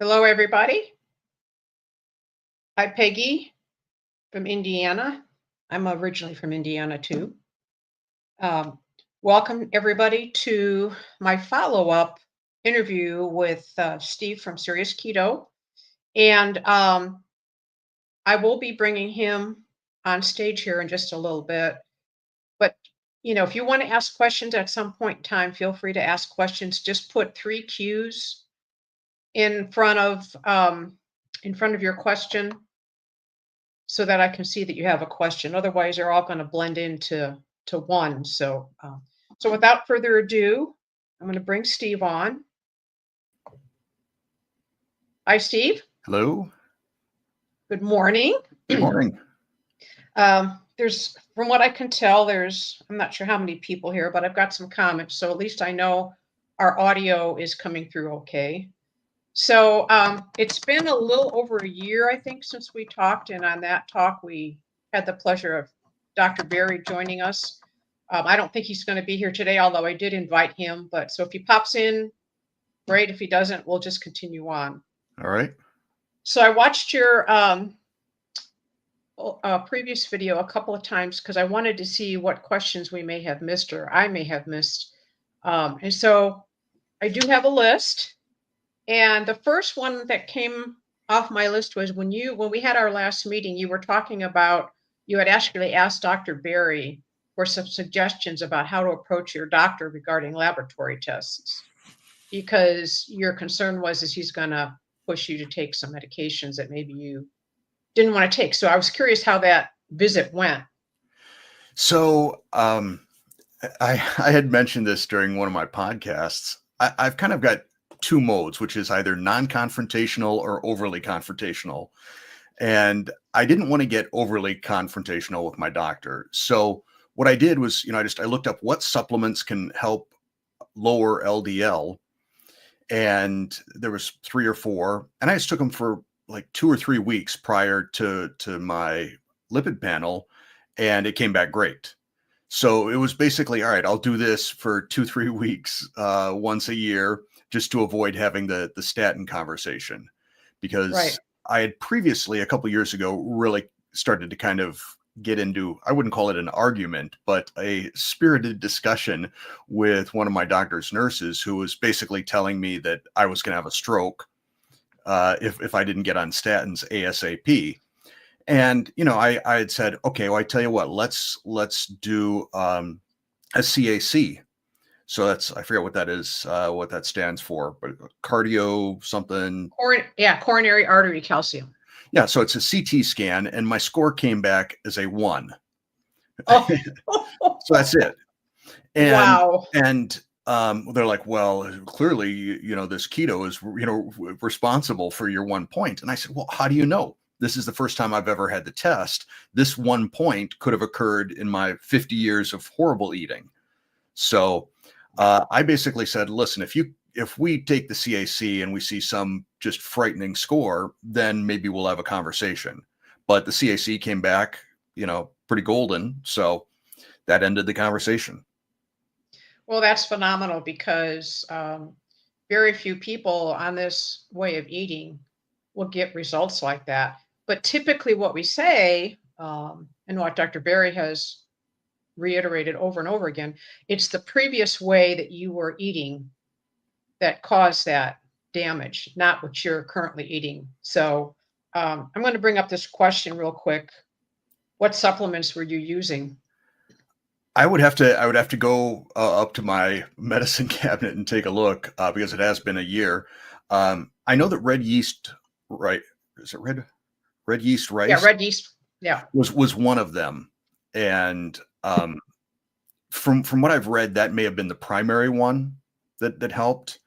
Hello, everybody. Hi, Peggy from Indiana. I'm originally from Indiana, too. Um, Welcome, everybody, to my follow-up interview with Steve from Serious Keto. And I will be bringing him on stage here in just a little bit. But, if you want to ask questions at some point in time, feel free to ask questions. Just put 3 Qs in front of your question, so that I can see that you have a question. Otherwise, they're all going to blend into one. So without further ado, I'm going to bring Steve on. Hi, Steve. Hello. Good morning. Good morning. There's, from what I can tell, I'm not sure how many people here, but I've got some comments. So at least I know our audio is coming through okay. So it's been a little over a year, I think, since we talked. And on that talk, we had the pleasure of Dr. Berry joining us. I don't think he's going to be here today, although I did invite him. But so if he pops in, great. If he doesn't, we'll just continue on. All right. So I watched your previous video a couple of times because I wanted to see what questions we may have missed or I may have missed. And so I do have a list. And the first one that came off my list was when we had our last meeting, you were talking about, you had actually asked Dr. Berry for some suggestions about how to approach your doctor regarding laboratory tests, because your concern was he's going to push you to take some medications that maybe you didn't want to take. So I was curious how that visit went. So I had mentioned this during one of my podcasts. I've kind of got 2 modes, which is either non-confrontational or overly confrontational. And I didn't want to get overly confrontational with my doctor. So what I did was, I looked up what supplements can help lower LDL. And there was 3 or 4, and I just took them for like 2 or 3 weeks prior to my lipid panel, and it came back great. So it was basically, all right, I'll do this for 2-3 weeks once a year, just to avoid having the statin conversation, because Right. I had previously, a couple of years ago, really started to kind of get into, I wouldn't call it an argument, but a spirited discussion with one of my doctor's nurses, who was basically telling me that I was going to have a stroke if I didn't get on statins ASAP. And, I had said, okay, well, I tell you what, let's do a CAC. So I forget what that is, what that stands for, but cardio something. Coronary artery calcium. Yeah. So it's a CT scan, and my score came back as a 1. Oh. So that's it. And, wow. And they're like, well, clearly, this keto is, responsible for your 1 point. And I said, well, how do you know? This is the first time I've ever had the test. This 1 point could have occurred in my 50 years of horrible eating. So I basically said, listen, if we take the CAC and we see some just frightening score, then maybe we'll have a conversation. But the CAC came back, pretty golden. So that ended the conversation. Well, that's phenomenal, because very few people on this way of eating will get results like that. But typically what we say, and what Dr. Berry has reiterated over and over again, it's the previous way that you were eating that caused that damage, not what you're currently eating. So I'm going to bring up this question real quick. What supplements were you using? I would have to go up to my medicine cabinet and take a look, because it has been a year. I know that red yeast, right? Is it red yeast rice? Yeah, red yeast. Yeah, was one of them. And from what I've read, that may have been the primary one that helped.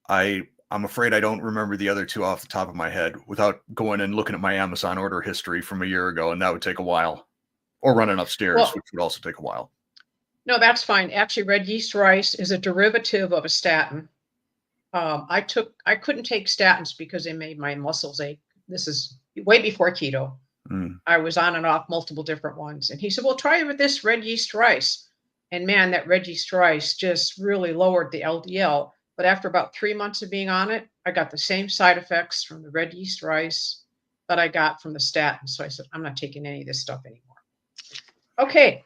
I'm afraid I don't remember the other 2 off the top of my head without going and looking at my Amazon order history from a year ago, and that would take a while. Or running upstairs, which would also take a while. No, that's fine. Actually, red yeast rice is a derivative of a statin. I couldn't take statins because they made my muscles ache. This is way before keto. I was on and off multiple different ones. And he said, well, try with this red yeast rice. And man, that red yeast rice just really lowered the LDL. But after about 3 months of being on it, I got the same side effects from the red yeast rice that I got from the statin. So I said, I'm not taking any of this stuff anymore. Okay.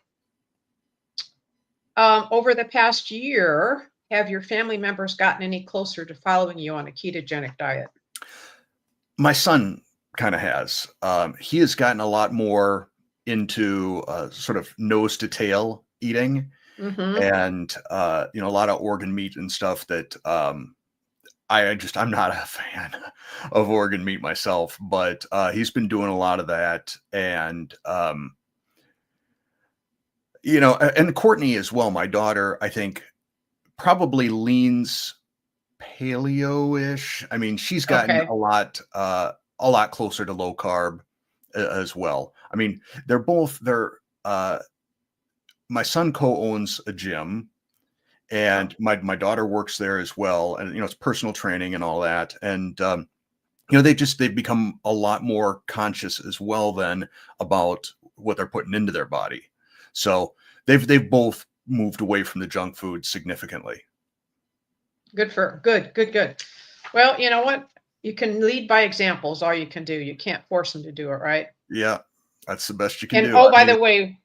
Over the past year, have your family members gotten any closer to following you on a ketogenic diet? My son kind of has. He has gotten a lot more into sort of nose to tail eating, Mm-hmm. and a lot of organ meat and stuff that I'm not a fan of organ meat myself, but he's been doing a lot of that, and and Courtney as well. My daughter, I think, probably leans paleo-ish. I mean, she's gotten Okay. a lot closer to low carb as well. I mean, they're my son co-owns a gym, Oh, and my daughter works there as well, and it's personal training and all that, and they've become a lot more conscious as well then about what they're putting into their body. So they've both moved away from the junk food significantly. good. Well, you know what? You can lead by examples, all you can do. You can't force them to do it, right? Yeah, that's the best you can And do. oh, I by mean, the way,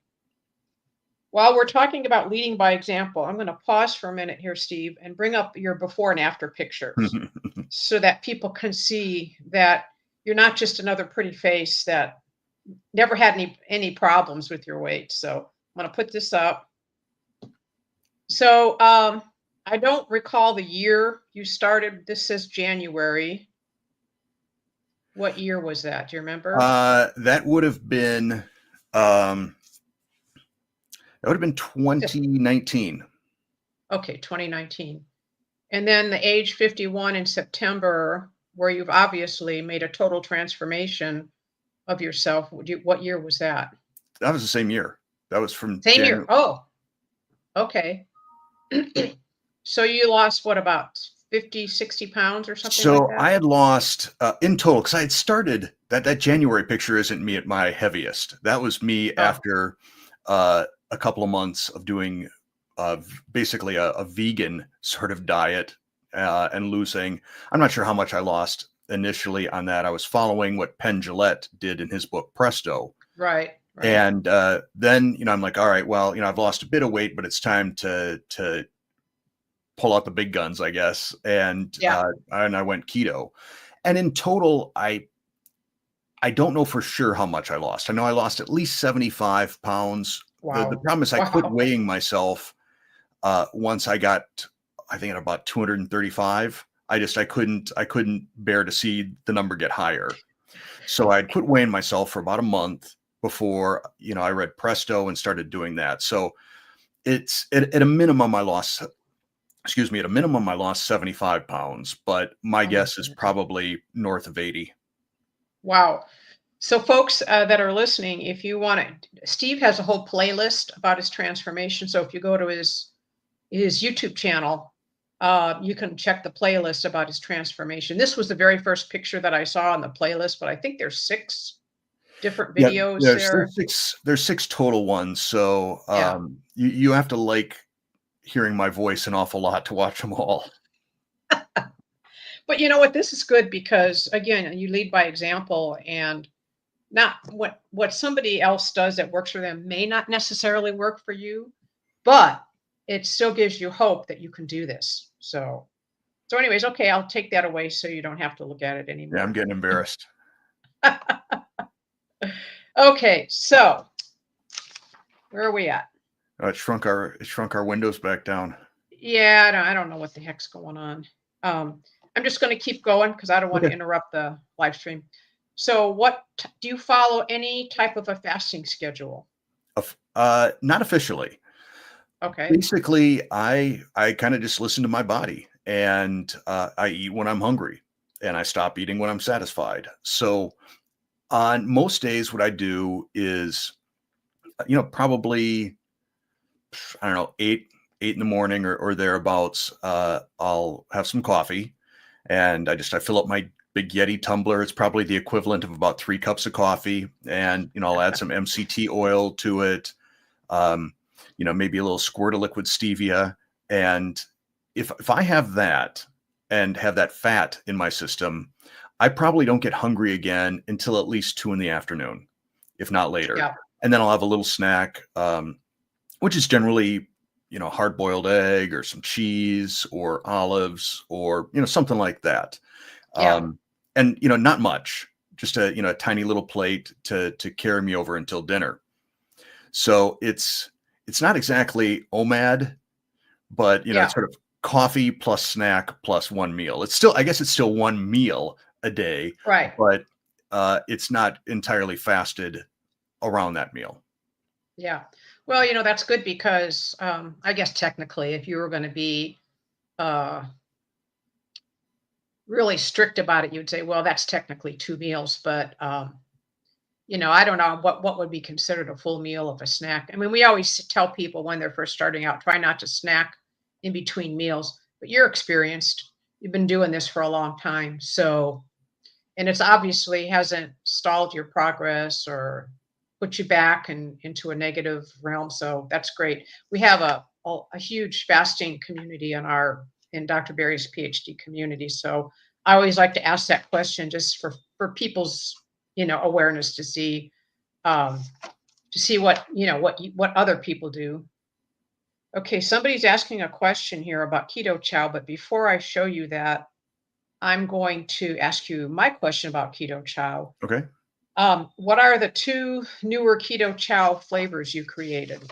while we're talking about leading by example, I'm going to pause for a minute here, Steve, and bring up your before and after pictures so that people can see that you're not just another pretty face that never had any problems with your weight. So I'm going to put this up. So I don't recall the year you started. This says January. What year was that? Do you remember? that would have been um, 2019. Okay, 2019. And then the age 51 in September, where you've obviously made a total transformation of yourself. What year was that? That was the same year. That was from Same year. January. Oh, okay. So you lost what, about 50, 60 pounds or something like So that? I had lost in total, because I had started that January picture isn't me at my heaviest. That was me Oh, after a couple of months of doing basically a vegan sort of diet and losing. I'm not sure how much I lost initially on that. I was following what Penn Jillette did in his book Presto. right. And then, I'm like, all right, well, I've lost a bit of weight, but it's time to pull out the big guns, I guess. And Yeah. I went keto. And in total, I don't know for sure how much I lost. I know I lost at least 75 pounds. The Wow. problem is I quit Wow. weighing myself once I got, I think, at about 235. I couldn't bear to see the number get higher. So I'd quit weighing myself for about a month before, I read Presto and started doing that. So it's at a minimum I lost, at a minimum I lost 75 pounds, but my Oh my guess is goodness. probably north of 80. Wow. So, folks that are listening, if you want to, Steve has a whole playlist about his transformation. So, if you go to his YouTube channel, you can check the playlist about his transformation. This was the very first picture that I saw on the playlist, but I think there's 6 different Yeah, videos there's there. there's six total ones. So Yeah. you have to like hearing my voice an awful lot to watch them all. But you know what? This is good because again, you lead by example, and not what somebody else does that works for them may not necessarily work for you, but it still gives you hope that you can do this. So anyways, okay, I'll take that away so you don't have to look at it Yeah, I'm anymore. getting embarrassed. Okay, so where are we at? It shrunk our windows back down. Yeah, I don't know what the heck's going on. I'm just going to keep going because I don't want to Okay. interrupt the live stream. So, do you follow any type of a fasting schedule? Not officially. Okay. Basically, I kind of just listen to my body, and I eat when I'm hungry, and I stop eating when I'm satisfied. So on most days, what I do is, probably, I don't know, eight in the morning or thereabouts. I'll have some coffee, and I fill up my big Yeti tumbler. It's probably the equivalent of about 3 cups of coffee, and I'll add some MCT oil to it. Maybe a little squirt of liquid stevia, and if I have that and have that fat in my system, I probably don't get hungry again until at least 2 in the afternoon, if not later. Yeah. And then I'll have a little snack, which is generally, hard boiled egg or some cheese or olives or, something like that. Yeah. And, not much, just a tiny little plate to carry me over until dinner. So it's not exactly OMAD, but Yeah. it's sort of coffee plus snack plus one meal. I guess it's still one meal a day, Right. but it's not entirely fasted around that meal. Yeah. Well, that's good because I guess technically, if you were going to be uh, really strict about it, you'd say, well, that's technically 2 meals. But I don't know what would be considered a full meal of a snack. I mean, we always tell people when they're first starting out, try not to snack in between meals. But you're experienced. You've been doing this for a long time, so and it's obviously hasn't stalled your progress or put you back into a negative realm. So that's great. We have a huge fasting community in Dr. Barry's PhD community. So I always like to ask that question just for people's awareness um, to see what other people do. Okay, somebody's asking a question here about keto chow, but before I show you that, I'm going to ask you my question about keto chow. Okay. What are the 2 newer keto chow flavors you created?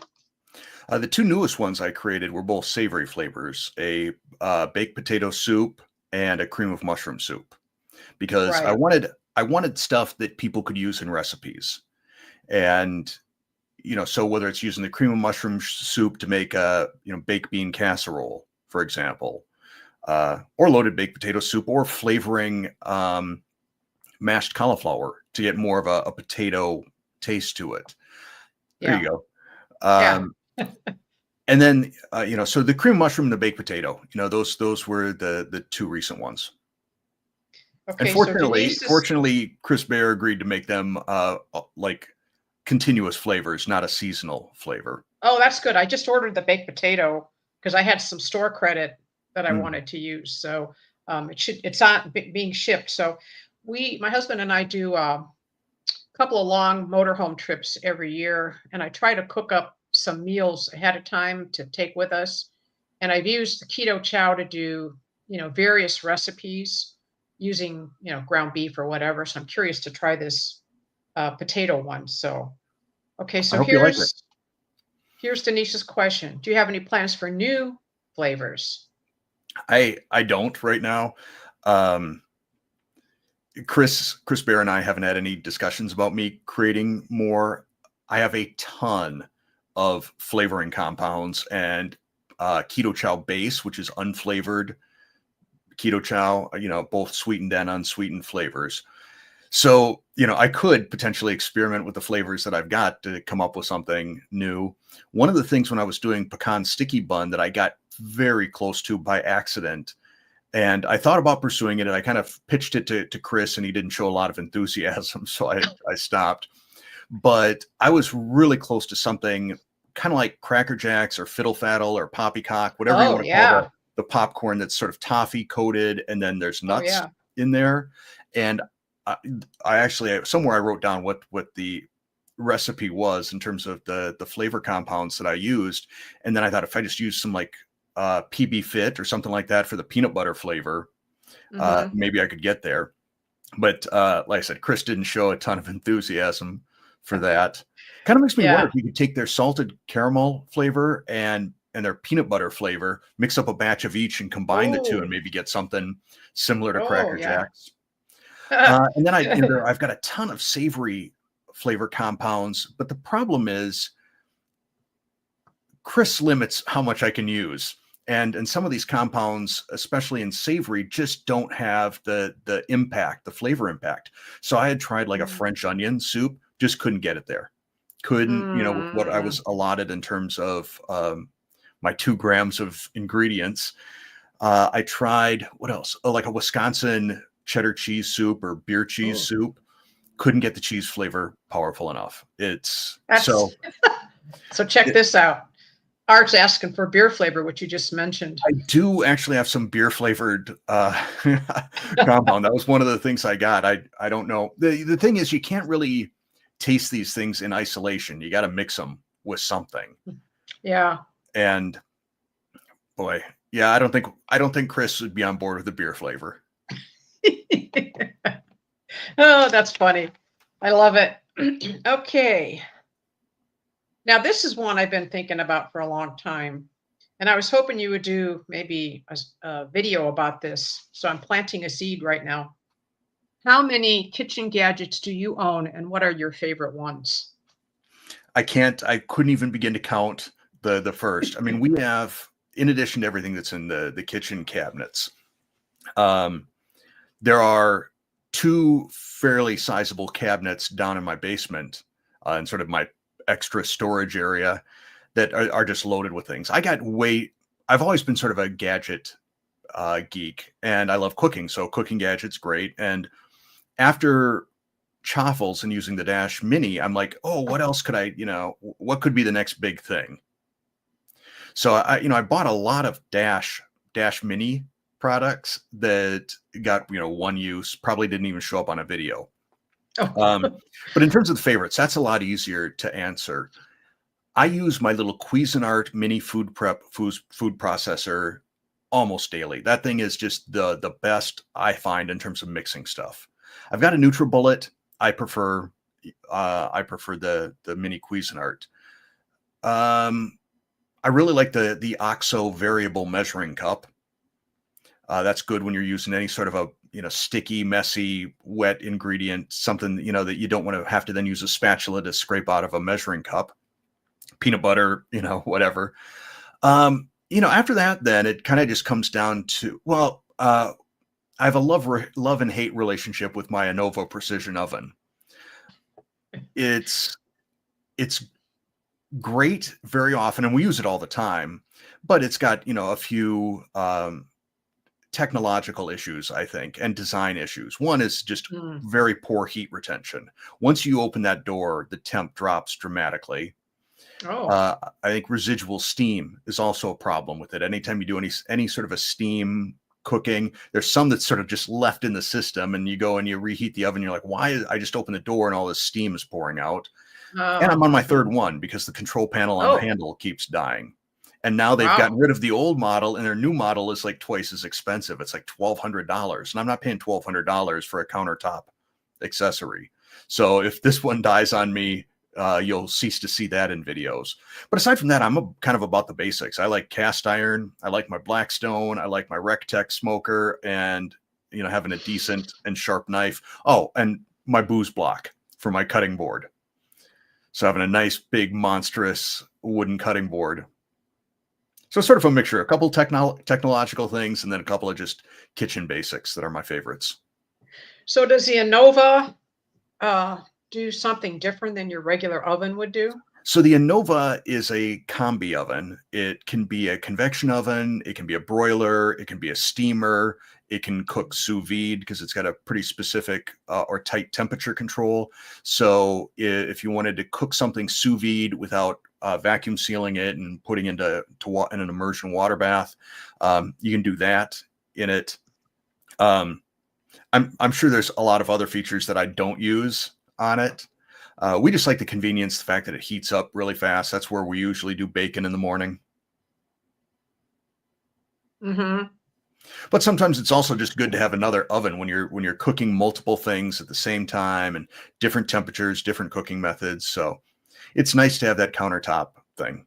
The two newest ones I created were both savory flavors, a baked potato soup and a cream of mushroom soup, because I Right. wanted I wanted stuff that people could use in recipes. And so whether it's using the cream of mushroom soup to make a baked bean casserole, for example, or loaded baked potato soup, or flavoring mashed cauliflower to get more of a potato taste to it. There you Yeah. go. Yeah. And then so the cream mushroom and the baked potato, those were the two recent ones. And Okay. So fortunately, Denise is. fortunately, Chris Bear agreed to make them like continuous flavors, not a seasonal flavor. Oh, that's good. I just ordered the baked potato because I had some store credit that I Mm, wanted to use. So it's on being shipped. So my husband and I do couple of long motorhome trips every year, and I try to cook up some meals ahead of time to take with us. And I've used the keto chow to do, various recipes using, ground beef or whatever. So I'm curious to try this potato one. So, okay, I so hope you like it. here's Denise's question. Do you have any plans for new flavors? I don't right now. Um, Chris Bear and I haven't had any discussions about me creating more. I have a ton of flavoring compounds and keto chow base, which is unflavored keto chow, both sweetened and unsweetened flavors. So, I could potentially experiment with the flavors that I've got to come up with something new. One of the things when I was doing pecan sticky bun that I got very close to by accident, and I thought about pursuing it, and I kind of pitched it to Chris, and he didn't show a lot of enthusiasm, so I stopped. But I was really close to something kind of like Cracker Jacks or Fiddle Faddle or Poppycock, whatever you Oh, want to call yeah. the popcorn that's sort of toffee coated, and then there's Oh, nuts yeah. in there. And I, I actually somewhere I wrote down what the recipe was in terms of the flavor compounds that I used, and then I thought if I just used some like PB Fit or something like that for the peanut butter flavor, Mm-hmm. maybe I could get there. But like I said, Chris didn't show a ton of enthusiasm for that. Kind of makes me wonder Yeah. if you could take their salted caramel flavor and their peanut butter flavor, mix up a batch of each and combine the two and Oh, maybe get something similar to oh, Cracker yeah. Jacks. And then I've got a ton of savory flavor compounds, but the problem is Chris limits how much I can use. And some of these compounds, especially in savory, just don't have the impact, the flavor impact. So I had tried like a Mm. French onion soup, just couldn't get it there. Couldn't, with what I Mm. was allotted in terms of my 2 grams of ingredients. I tried what else? Oh, like a Wisconsin cheddar cheese soup or beer cheese Oh, soup. Couldn't get the cheese flavor powerful enough. It's that's so so check it, this out. Art's asking for beer flavor, which you just mentioned. I do actually have some beer flavored compound. That was one of the things I got. I don't know. The thing is, you can't really taste these things in isolation. You got to mix them with something. Yeah. And boy, yeah, I don't think Chris would be on board with the beer flavor. Oh, that's funny. I love it. Okay. Now, this is one I've been thinking about for a long time. And I was hoping you would do maybe a video about this. So I'm planting a seed right now. How many kitchen gadgets do you own, and what are your favorite ones? I couldn't even begin to count the first. I mean, we have, in addition to everything that's in the kitchen cabinets, there are two fairly sizable cabinets down in my basement, and sort of my extra storage area that are just loaded with things. I've always been sort of a gadget geek, and I love cooking. So cooking gadgets, great. And after Chaffles and using the Dash Mini, I'm like, oh, what else could what could be the next big thing? So I bought a lot of Dash Mini products that got, one use, probably didn't even show up on a video. Oh, But in terms of the favorites, that's a lot easier to answer. I use my little Cuisinart mini food processor almost daily. That thing is just the best I find in terms of mixing stuff. I've got a NutriBullet. I prefer the mini Cuisinart. I really like the OXO variable measuring cup. That's good when you're using any sort of a sticky, messy, wet ingredient, something that you don't want to have to then use a spatula to scrape out of a measuring cup. Peanut butter, whatever. After that, then it kind of just comes down to, I have a love and hate relationship with my Anova precision oven. It's great very often, and we use it all the time, but it's got a few technological issues, I think, and design issues. One is just very poor heat retention. Once you open that door, the temp drops dramatically. oh, I think residual steam is also a problem with it. Anytime you do any sort of a steam cooking, there's some that's sort of just left in the system, and you go and you reheat the oven. You're like, why? I just opened the door and all this steam is pouring out. And I'm on my third one because the control panel on the handle keeps dying. And now they've gotten rid of the old model, and their new model is like twice as expensive. It's like $1,200, and I'm not paying $1,200 for a countertop accessory. So if this one dies on me, you'll cease to see that in videos. But aside from that, I'm kind of about the basics. I like cast iron. I like my Blackstone. I like my Rectech smoker, and having a decent and sharp knife. Oh, and my booze block for my cutting board. So having a nice, big, monstrous wooden cutting board. So sort of a mixture, a couple technological things, and then a couple of just kitchen basics that are my favorites. So does the Anova do something different than your regular oven would do? So the Anova is a combi oven. It can be a convection oven. It can be a broiler. It can be a steamer. It can cook sous vide because it's got a pretty specific or tight temperature control. So if you wanted to cook something sous vide without vacuum sealing it and putting in an immersion water bath, you can do that in it. I'm sure there's a lot of other features that I don't use on it. We just like the convenience, the fact that it heats up really fast. That's where we usually do bacon in the morning. Mm-hmm. But sometimes it's also just good to have another oven when you're cooking multiple things at the same time and different temperatures, different cooking methods. So it's nice to have that countertop thing.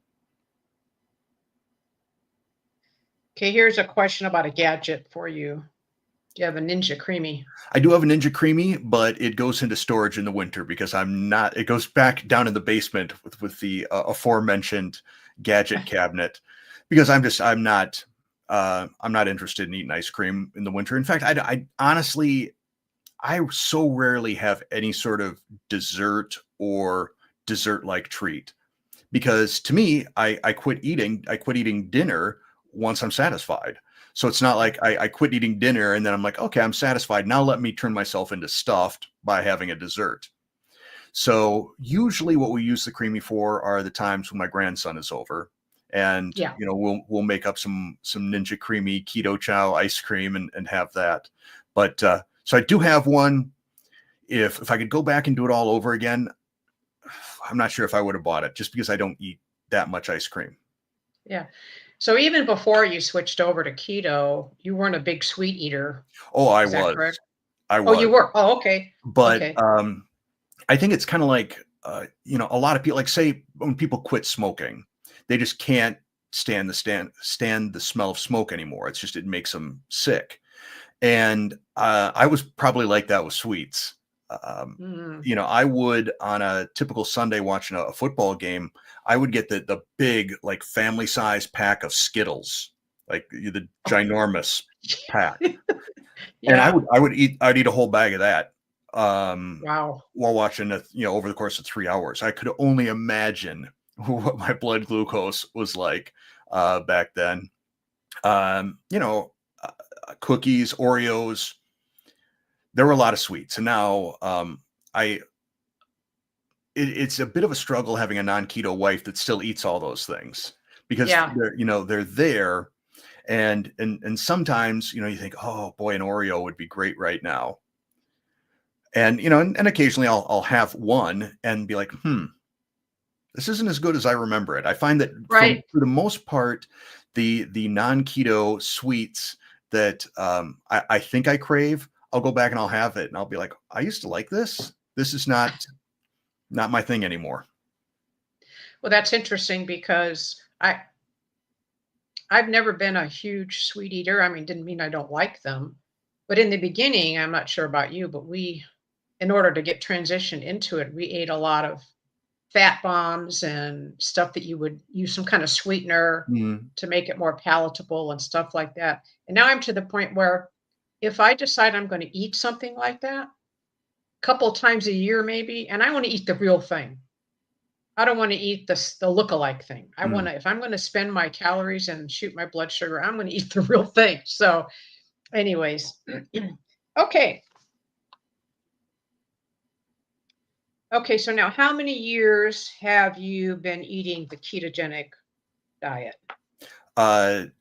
Okay, here's a question about a gadget for you. Do you have a Ninja Creamy? I do have a Ninja Creamy, but it goes into storage in the winter because it goes back down in the basement with the aforementioned gadget cabinet because I'm not interested in eating ice cream in the winter. In fact, I honestly, I so rarely have any sort of dessert or dessert-like treat because to me, I quit eating dinner once I'm satisfied. So it's not like I quit eating dinner and then I'm like, okay, I'm satisfied. Now let me turn myself into stuffed by having a dessert. So usually what we use the Creamy for are the times when my grandson is over and Yeah. we'll make up some Ninja Creamy Keto Chow ice cream and have that. But so I do have one. If I could go back and do it all over again, I'm not sure if I would have bought it, just because I don't eat that much ice cream. Yeah. So even before you switched over to keto, you weren't a big sweet eater. Oh, I Is that was. correct? I Oh, you was. were. Oh, okay. But Okay. I think it's kind of like, a lot of people, like, say when people quit smoking, they just can't stand the smell of smoke anymore. It's just, it makes them sick. And I was probably like that with sweets. Mm. I would, on a typical Sunday watching a football game, I would get the big, like, family size pack of Skittles, like the ginormous pack. And Yeah. I'd eat a whole bag of that Wow. while watching over the course of 3 hours. I could only imagine what my blood glucose was like back then. Um, you know, Cookies, Oreos, there were a lot of sweets. And now I it's a bit of a struggle having a non-keto wife that still eats all those things, because Yeah. they're there. And sometimes, you think, oh boy, an Oreo would be great right now. And and occasionally I'll have one and be like, this isn't as good as I remember it. I find that Right. for the most part, the non-keto sweets that I think I crave, I'll go back and I'll have it and I'll be like, I used to like this. This is not my thing anymore. Well, that's interesting because I've never been a huge sweet eater. I mean, didn't mean I don't like them. But in the beginning, I'm not sure about you, but in order to get transitioned into it, we ate a lot of fat bombs and stuff that you would use some kind of sweetener Mm, to make it more palatable and stuff like that. And now I'm to the point where if I decide I'm going to eat something like that, a couple times a year maybe, and I want to eat the real thing. I don't want to eat the look-alike thing. I want mm. to, if I'm going to spend my calories and shoot my blood sugar, I'm going to eat the real thing. So, anyways, okay. Okay, so now how many years have you been eating the ketogenic diet?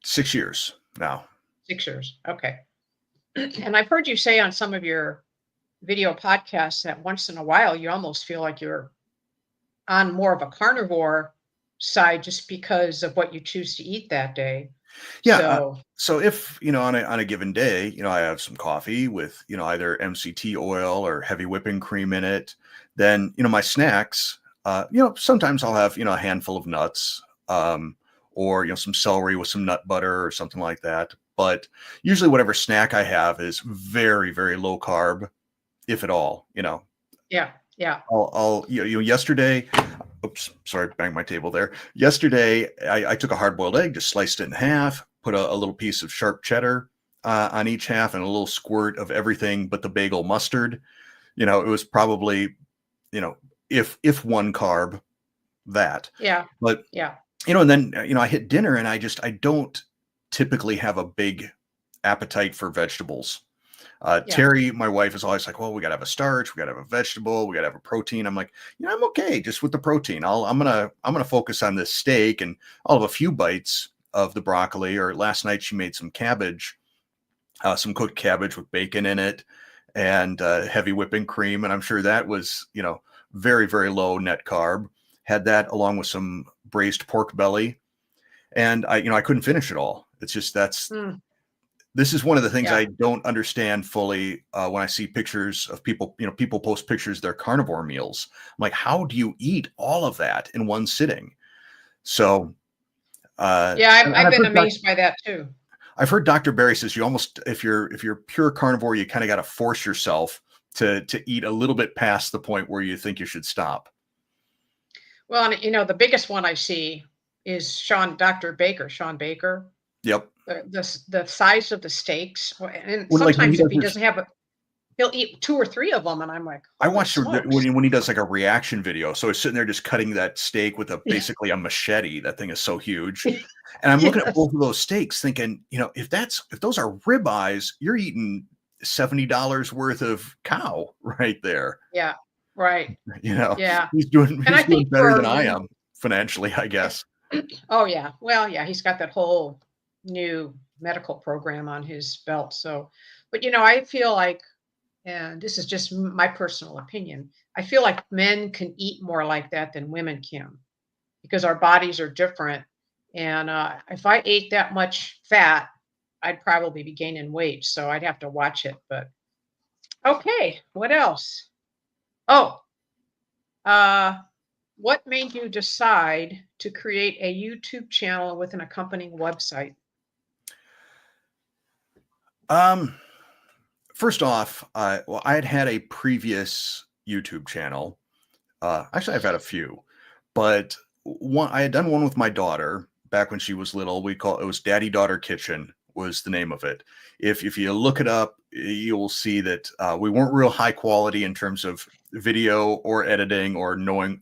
6 years now. 6 years. Okay. And I've heard you say on some of your video podcasts that once in a while you almost feel like you're on more of a carnivore side just because of what you choose to eat that day. Yeah. So, So if, on a given day, I have some coffee with, either MCT oil or heavy whipping cream in it, then, my snacks, sometimes I'll have, a handful of nuts, or, some celery with some nut butter or something like that. But usually whatever snack I have is very, very low carb, if at all. yeah, yeah, Yesterday, oops, sorry, banged my table there. Yesterday, I took a hard-boiled egg, just sliced it in half, put a little piece of sharp cheddar on each half, and a little squirt of everything but the bagel mustard. It was probably, if one carb, that. yeah, But yeah, and then I hit dinner, and I don't typically have a big appetite for vegetables. yeah, Terry, my wife, is always like, well, we got to have a starch, we got to have a vegetable, we got to have a protein. I'm like, I'm okay just with the protein. I'm gonna focus on this steak, and I'll have a few bites of the broccoli. Or last night she made some cabbage, some cooked cabbage with bacon in it, and heavy whipping cream. And I'm sure that was, very, very low net carb. Had that along with some braised pork belly, and I couldn't finish it all. It's just, mm, this is one of the things yeah, I don't understand fully when I see pictures of people. People post pictures of their carnivore meals. I'm like, how do you eat all of that in one sitting? So, yeah. and I've been amazed by that too. I've heard Dr. Barry says you almost, if you're pure carnivore, you kind of got to force yourself to eat a little bit past the point where you think you should stop. Well, and the biggest one I see is Sean Baker. Yep. The size of the steaks, and When he sometimes if does he his, doesn't have he'll eat 2 or 3 of them, and I'm like, I holy watched smokes! when he does like a reaction video. So he's sitting there just cutting that steak with basically a machete. That thing is so huge. And I'm looking at Yes. both of those steaks thinking, if those are ribeyes, you're eating $70 worth of cow right there. Yeah. Right. Yeah. He's And I doing think better than I am financially, I guess. Oh yeah. Well, yeah, he's got that whole new medical program on his belt. So, but I feel like, and this is just my personal opinion, I feel like men can eat more like that than women can because our bodies are different. And if I ate that much fat, I'd probably be gaining weight. So I'd have to watch it. But okay, what else? Oh, uh, what made you decide to create a YouTube channel with an accompanying website? Um, First off, well, I had a previous YouTube channel. Actually, I've had a few, but one I had done one with my daughter back when she was little. We call it was Daddy Daughter Kitchen was the name of it. If you look it up, you will see that we weren't real high quality in terms of video or editing or knowing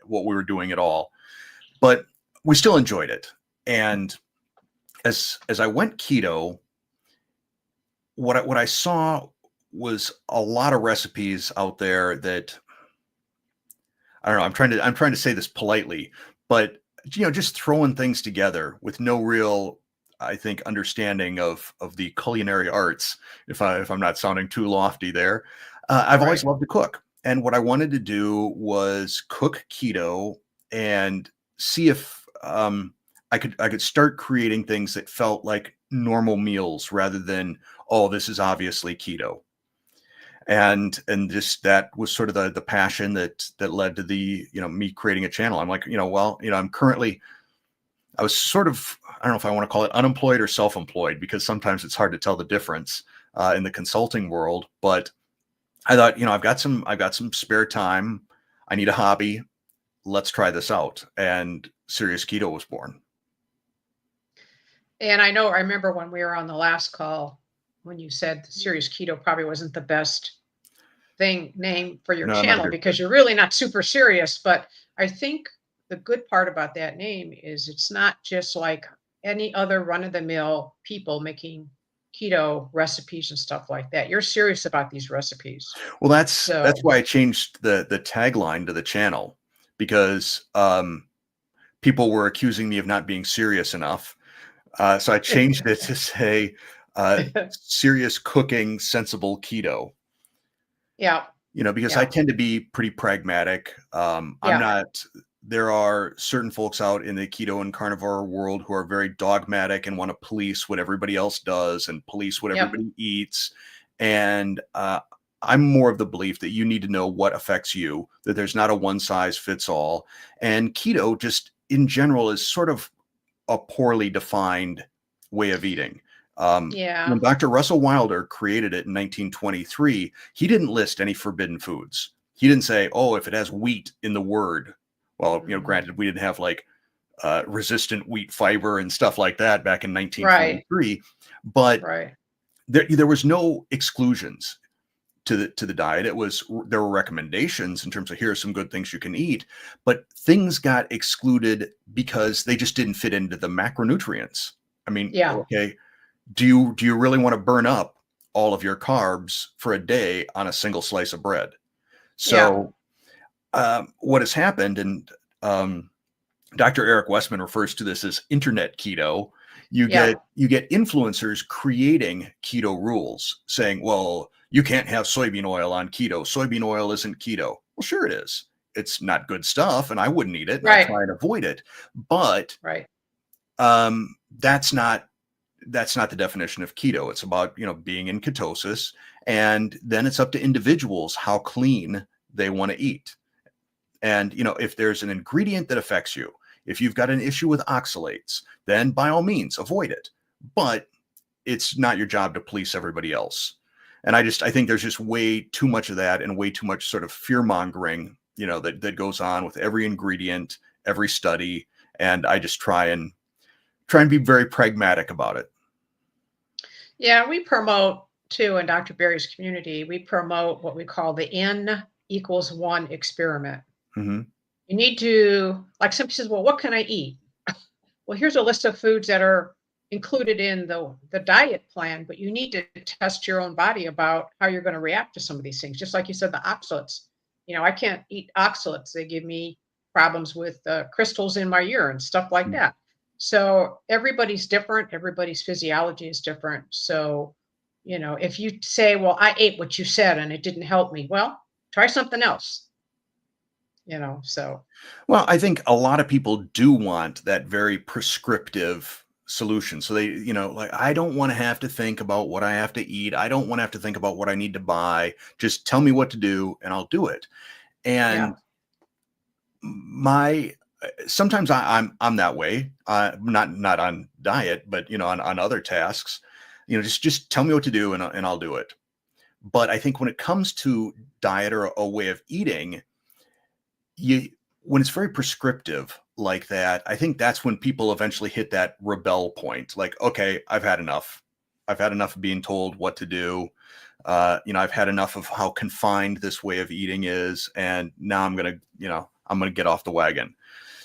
what we were doing at all, but we still enjoyed it. And as I went keto, what I saw was a lot of recipes out there that I don't know. I'm trying to say this politely, but just throwing things together with no real, I think, understanding of the culinary arts. If I'm not sounding too lofty there, I've always Right. loved to cook, and what I wanted to do was cook keto and see if I could start creating things that felt like normal meals rather than, oh, this is obviously keto. And just that was sort of the passion that led to the me creating a channel. I'm like, well, I was sort of, I don't know if I want to call it unemployed or self-employed, because sometimes it's hard to tell the difference in the consulting world. But I thought, I've got some spare time. I need a hobby. Let's try this out. And Serious Keto was born. And I remember when we were on the last call, when you said the Serious Keto probably wasn't the best name for your No, not a channel good fit. because you're really not super serious. But I think the good part about that name is it's not just like any other run of the mill people making keto recipes and stuff like that. You're serious about these recipes. Well, that's So, why I changed the tagline to the channel, because people were accusing me of not being serious enough. So I changed it to say serious cooking, sensible keto. yeah, Because I yeah, tend to be pretty pragmatic. I'm yeah, not, there are certain folks out in the keto and carnivore world who are very dogmatic and want to police what everybody else does and police what yep, everybody eats. And I'm more of the belief that you need to know what affects you, that there's not a one size fits all. And keto, just in general, is sort of a poorly defined way of eating. yeah, When Dr. Russell Wilder created it in 1923, he didn't list any forbidden foods. He didn't say, "Oh, if it has wheat in the word." Well, mhm, granted, we didn't have like resistant wheat fiber and stuff like that back in right, 1923, but right, there was no exclusions to the diet. There were recommendations in terms of here are some good things you can eat, but things got excluded because they just didn't fit into the macronutrients. I mean, yeah, okay, do you really want to burn up all of your carbs for a day on a single slice of bread? yeah, So what has happened, and um, Dr. Eric Westman refers to this as internet keto. You yeah, get you get influencers creating keto rules, saying, "Well, you can't have soybean oil on keto. Soybean oil isn't keto." Well, sure it is. It's not good stuff, and I wouldn't eat it, and I right, try and avoid it. But right, um, that's not that's not the definition of keto. It's about being in ketosis, and then it's up to individuals how clean they want to eat. And if there's an ingredient that affects you, if you've got an issue with oxalates, then by all means avoid it. But it's not your job to police everybody else. And I think there's just way too much of that and way too much sort of fear mongering, that goes on with every ingredient, every study. And I just try and be very pragmatic about it. yeah. We promote too in Dr. Berry's community. We promote what we call the N equals one experiment. Hmm. You need to, like somebody says, well, what can I eat? Well, here's a list of foods that are included in the diet plan, but you need to test your own body about how you're going to react to some of these things. Just like you said, the oxalates. I can't eat oxalates. They give me problems with crystals in my urine, stuff like that. So everybody's different. Everybody's physiology is different. So, if you say, well, I ate what you said and it didn't help me, well, try something else, so. Well, I think a lot of people do want that very prescriptive solution. So they, like, I don't want to have to think about what I have to eat. I don't want to have to think about what I need to buy. Just tell me what to do and I'll do it. Yeah. And my sometimes I'm that way. Not on diet, but on other tasks. Just tell me what to do and I'll do it. But I think when it comes to diet or a way of eating, you when it's very prescriptive like that, I think that's when people eventually hit that rebel point. Like, okay, I've had enough. I've had enough of being told what to do. I've had enough of how confined this way of eating is, and now I'm gonna get off the wagon.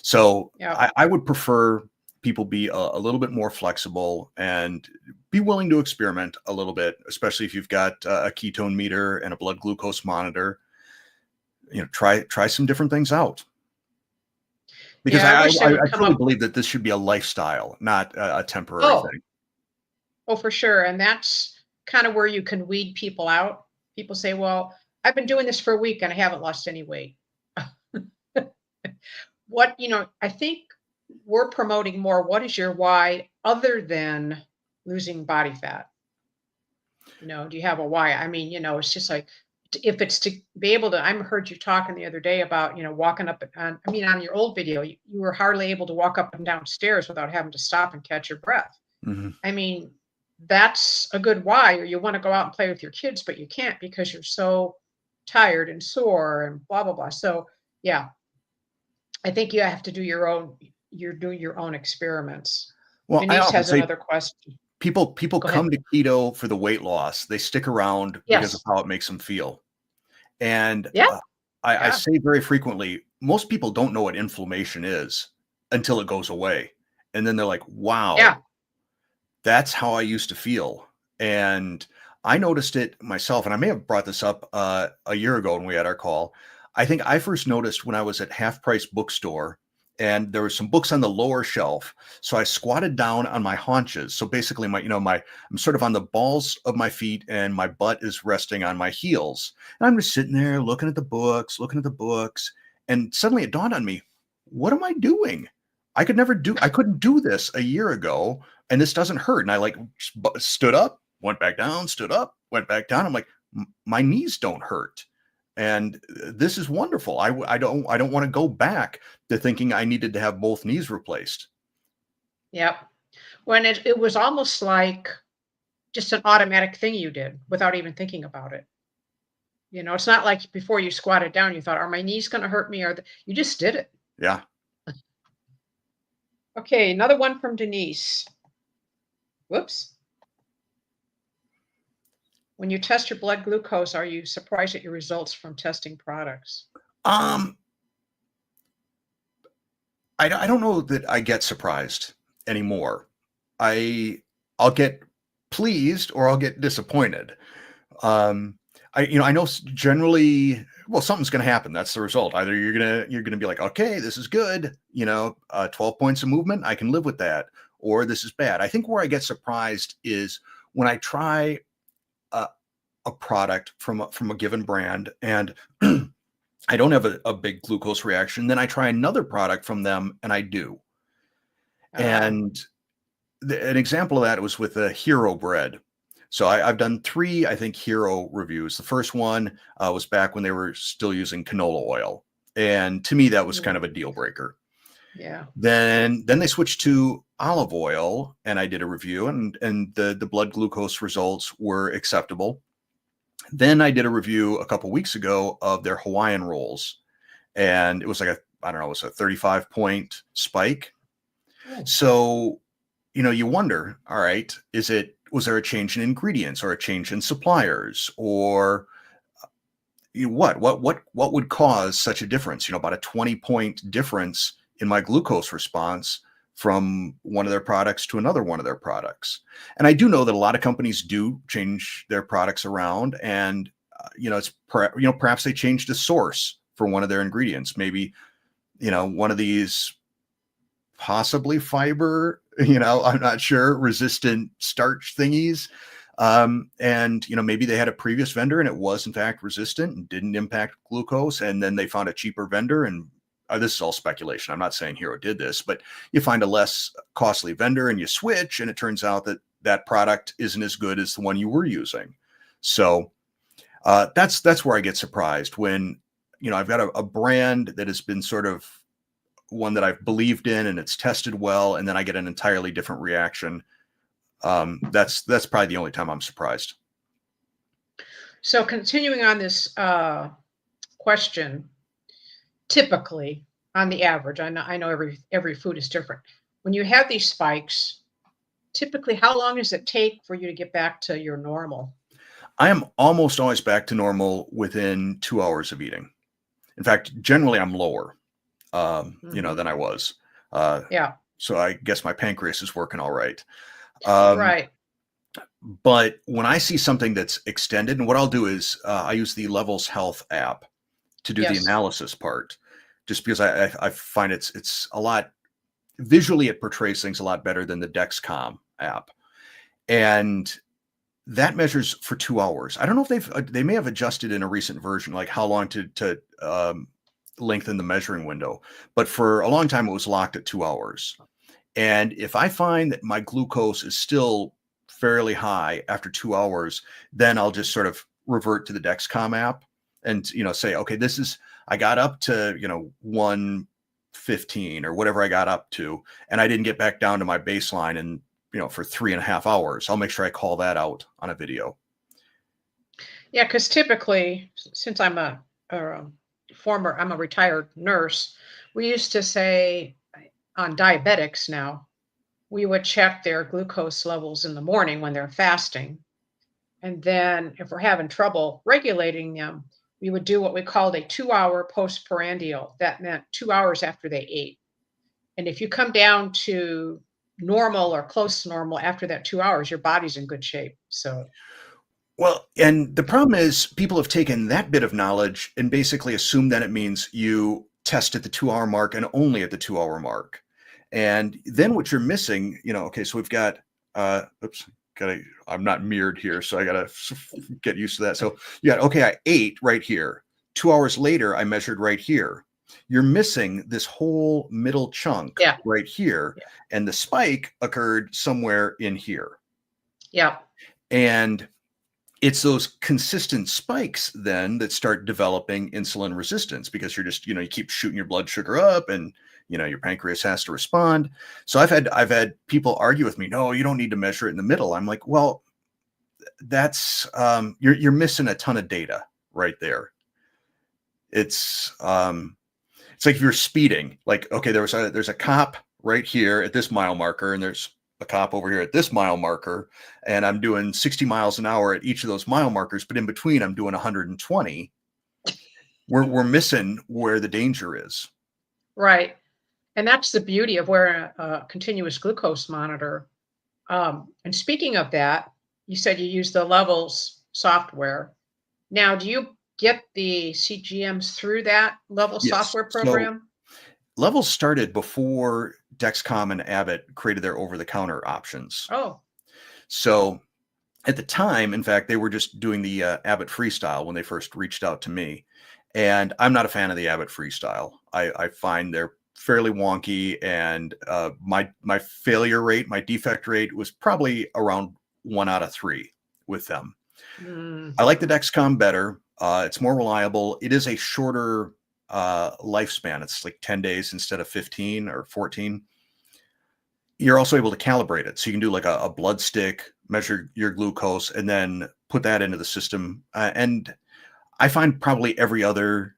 So Yeah. I would prefer people be a little bit more flexible and be willing to experiment a little bit, especially if you've got a ketone meter and a blood glucose monitor. Try some different things out. Because Yeah. I wish they I would come truly up. believe that this should be a lifestyle, not a temporary Oh, thing. oh, for sure. And that's kind of where you can weed people out. People say, well, I've been doing this for a week and I haven't lost any weight. I think we're promoting more. What is your why other than losing body fat? Do you have a why? I mean, it's just like if it's to be able to, I heard you talking the other day about, walking up on your old video, you were hardly able to walk up and down stairs without having to stop and catch your breath. Mhm. I mean, that's a good why, or you want to go out and play with your kids, but you can't because you're so tired and sore and blah, blah, blah. So yeah, I think you have to do you're doing your own experiments. Well, I Denise often has say another question. people Go ahead. come to keto for the weight loss. They stick around because of Yes. how it makes them feel. And Yeah. I Yeah. say very frequently, most people don't know what inflammation is until it goes away. And then they're like, wow, Yeah. that's how I used to feel. And I noticed it myself, and I may have brought this up a year ago when we had our call. I think I first noticed when I was at Half Price Bookstore, and there were some books on the lower shelf. So I squatted down on my haunches. So basically, I'm sort of on the balls of my feet, and my butt is resting on my heels. And I'm just sitting there looking at the books, and suddenly it dawned on me, what am I doing? I couldn't do this a year ago, and this doesn't hurt. And I like stood up, went back down, stood up, went back down. I'm like, my knees don't hurt. And this is wonderful. I don't want to go back to thinking I needed to have both knees replaced. Yep. When it was almost like just an automatic thing you did without even thinking about it. It's not like before you squatted down, you thought, are my knees going to hurt me? You just did it. Yeah. Okay. Another one from Denise. Whoops. When you test your blood glucose, are you surprised at your results from testing products? Um, I don't know that I get surprised anymore. I'll get pleased or I'll get disappointed. Um, I know generally, well, something's going to happen. That's the result. Either you're gonna be like, okay, this is good. 12 points of movement, I can live with that, or this is bad. I think where I get surprised is when I try a product from a given brand and I don't have a big glucose reaction. Then I try another product from them and I do. Uh, And an example of that was with a Hero bread. So I've done 3, I think, Hero reviews. The first one was back when they were still using canola oil. And to me, that was kind of a deal breaker. yeah. Then they switched to olive oil and I did a review and the blood glucose results were acceptable. Then I did a review a couple weeks ago of their Hawaiian rolls, and it was like I don't know, it was a 35-point spike. Oh, So, you wonder, all right, was there a change in ingredients or a change in suppliers or what would cause such a difference? About a 20-point difference in my glucose response from one of their products to another one of their products. And I do know that a lot of companies do change their products around, and it's perhaps they changed the source for one of their ingredients. Maybe one of these possibly fiber, I'm not sure, resistant starch thingies. And maybe they had a previous vendor and it was in fact resistant and didn't impact glucose. And then they found a cheaper vendor. And this is all speculation. I'm not saying Hero did this, but you find a less costly vendor and you switch, and it turns out that that product isn't as good as the one you were using. So that's where I get surprised when, I've got a brand that has been sort of one that I've believed in and it's tested well, and then I get an entirely different reaction. That's probably the only time I'm surprised. So continuing on this question, typically on the average, I know every food is different. When you have these spikes, typically how long does it take for you to get back to your normal? I am almost always back to normal within 2 hours of eating. In fact, generally I'm lower, than I was. Yeah. So I guess my pancreas is working all right. Right. But when I see something that's extended, and what I'll do is I use the Levels Health app to do the Yes. analysis part, just because I find it's a lot visually, it portrays things a lot better than the Dexcom app. And that measures for 2 hours. I don't know if they may have adjusted in a recent version, like how long to lengthen the measuring window, but for a long time it was locked at 2 hours. And if I find that my glucose is still fairly high after 2 hours, then I'll just sort of revert to the Dexcom app and, say, okay, I got up to, 115 or whatever I got up to, and I didn't get back down to my baseline and, for 3.5 hours. I'll make sure I call that out on a video. Yeah, because typically, since I'm a retired nurse, we used to say on diabetics now, we would check their glucose levels in the morning when they're fasting. And then if we're having trouble regulating them, we would do what we called a 2-hour postprandial. That meant 2 hours after they ate. And if you come down to normal or close to normal after that 2 hours, your body's in good shape. So, Well, and the problem is people have taken that bit of knowledge and basically assumed that it means you test at the 2 hour mark and only at the 2 hour mark. And then what you're missing, okay, so we've got, I'm not mirrored here, so I got to get used to that. So okay, I ate right here. 2 hours later, I measured right here. You're missing this whole middle chunk right here. Yeah. And the spike occurred somewhere in here. Yeah. And it's those consistent spikes then that start developing insulin resistance, because you're just, you keep shooting your blood sugar up and, your pancreas has to respond. So I've had people argue with me, no, you don't need to measure it in the middle. I'm like, well, that's, you're missing a ton of data right there. It's like if you're speeding, like, okay, there's a cop right here at this mile marker, and there's a cop over here at this mile marker, and I'm doing 60 miles an hour at each of those mile markers, but in between I'm doing 120. We're missing where the danger is. Right. And that's the beauty of wearing a continuous glucose monitor. And speaking of that, you said you use the Levels software. Now, do you get the CGMs through that Levels software program? So Levels started before Dexcom and Abbott created their over-the-counter options. Oh. So at the time, in fact, they were just doing the Abbott Freestyle when they first reached out to me. And I'm not a fan of the Abbott Freestyle. I find they're fairly wonky, and my failure rate, my defect rate was probably around 1 out of 3 with them. I like the Dexcom better. It's more reliable. It is a shorter lifespan. It's like 10 days instead of 15 or 14. You're also able to calibrate it. So you can do like a blood stick, measure your glucose, and then put that into the system. And I find probably every other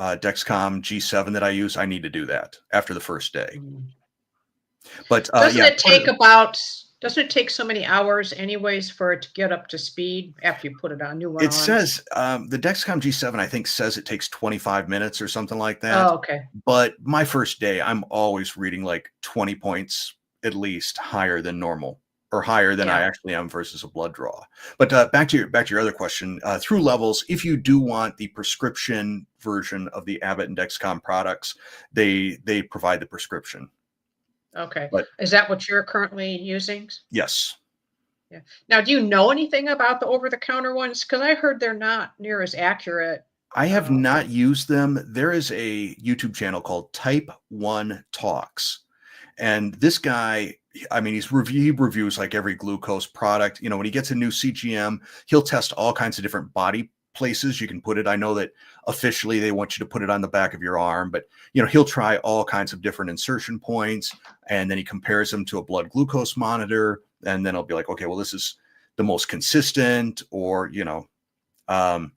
Dexcom G7 that I use, I need to do that after the first day. But doesn't it take so many hours anyways for it to get up to speed after you put it on new one? It says the Dexcom G7, I think, says it takes 25 minutes or something like that. Oh, okay. But my first day, I'm always reading like 20 points at least higher than normal. or higher than I Yeah. actually am versus a blood draw. But back to your other question, through levels, if you do want the prescription version of the Abbott and Dexcom products, they provide the prescription. Okay. But Is that what you're currently using? yes, Yeah. Now, do you know anything about the over-the-counter ones? Because I heard they're not near as accurate. I have Um, not used them. There is a YouTube channel called Type 1 Talks. And this guy, I mean, he reviews like every glucose product. You know, when he gets a new CGM, he'll test all kinds of different body places you can put it. I know that officially they want you to put it on the back of your arm, but you know, he'll try all kinds of different insertion points, and then he compares them to a blood glucose monitor, and then he'll be like, okay, well, this is the most consistent, or um,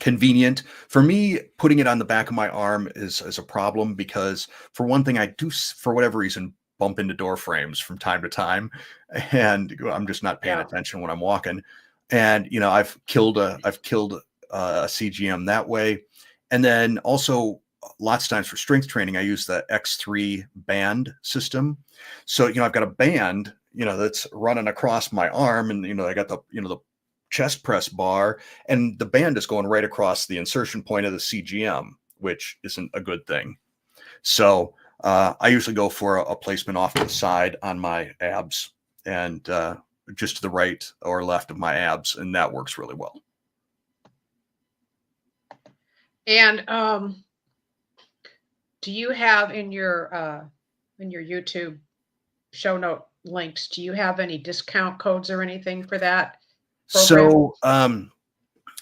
convenient. For me, putting it on the back of my arm is a problem because, for one thing, I do, for whatever reason, bump into door frames from time to time, and I'm just not paying yeah. attention when I'm walking. And you know, I've killed a CGM that way. And then also, lots of times for strength training, I use the X3 band system. So you know, I've got a band, you know, that's running across my arm, and you know, I got the chest press bar, and the band is going right across the insertion point of the CGM, which isn't a good thing. So I usually go for a placement off to the side on my abs, and just to the right or left of my abs, and that works really well. And do you have in your YouTube show note links, do you have any discount codes or anything for that program? So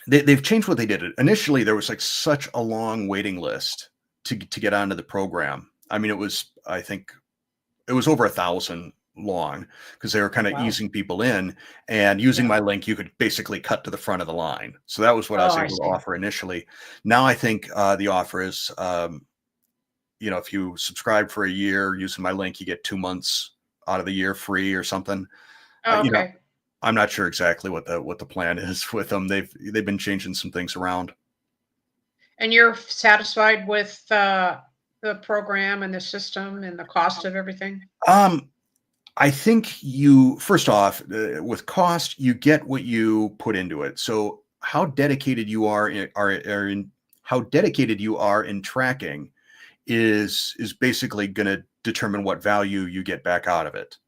they've changed what they did. Initially, there was like such a long waiting list to get onto the program. I mean, I think it was over 1,000 long, because they were kind of Wow. easing people in, and using Yeah. my link, you could basically cut to the front of the line. So that was what I Oh, was I able to see. offer initially. Now I think the offer is, you know, if you subscribe for a year using my link, you get 2 months out of the year free or something. Oh, You know, okay. I'm not sure exactly what the plan is with them. They've been changing some things around. And you're satisfied with the program and the system and the cost of everything? Um, I think you, first off, with cost, you get what you put into it. So how dedicated you are in how dedicated you are in tracking is basically going to determine what value you get back out of it.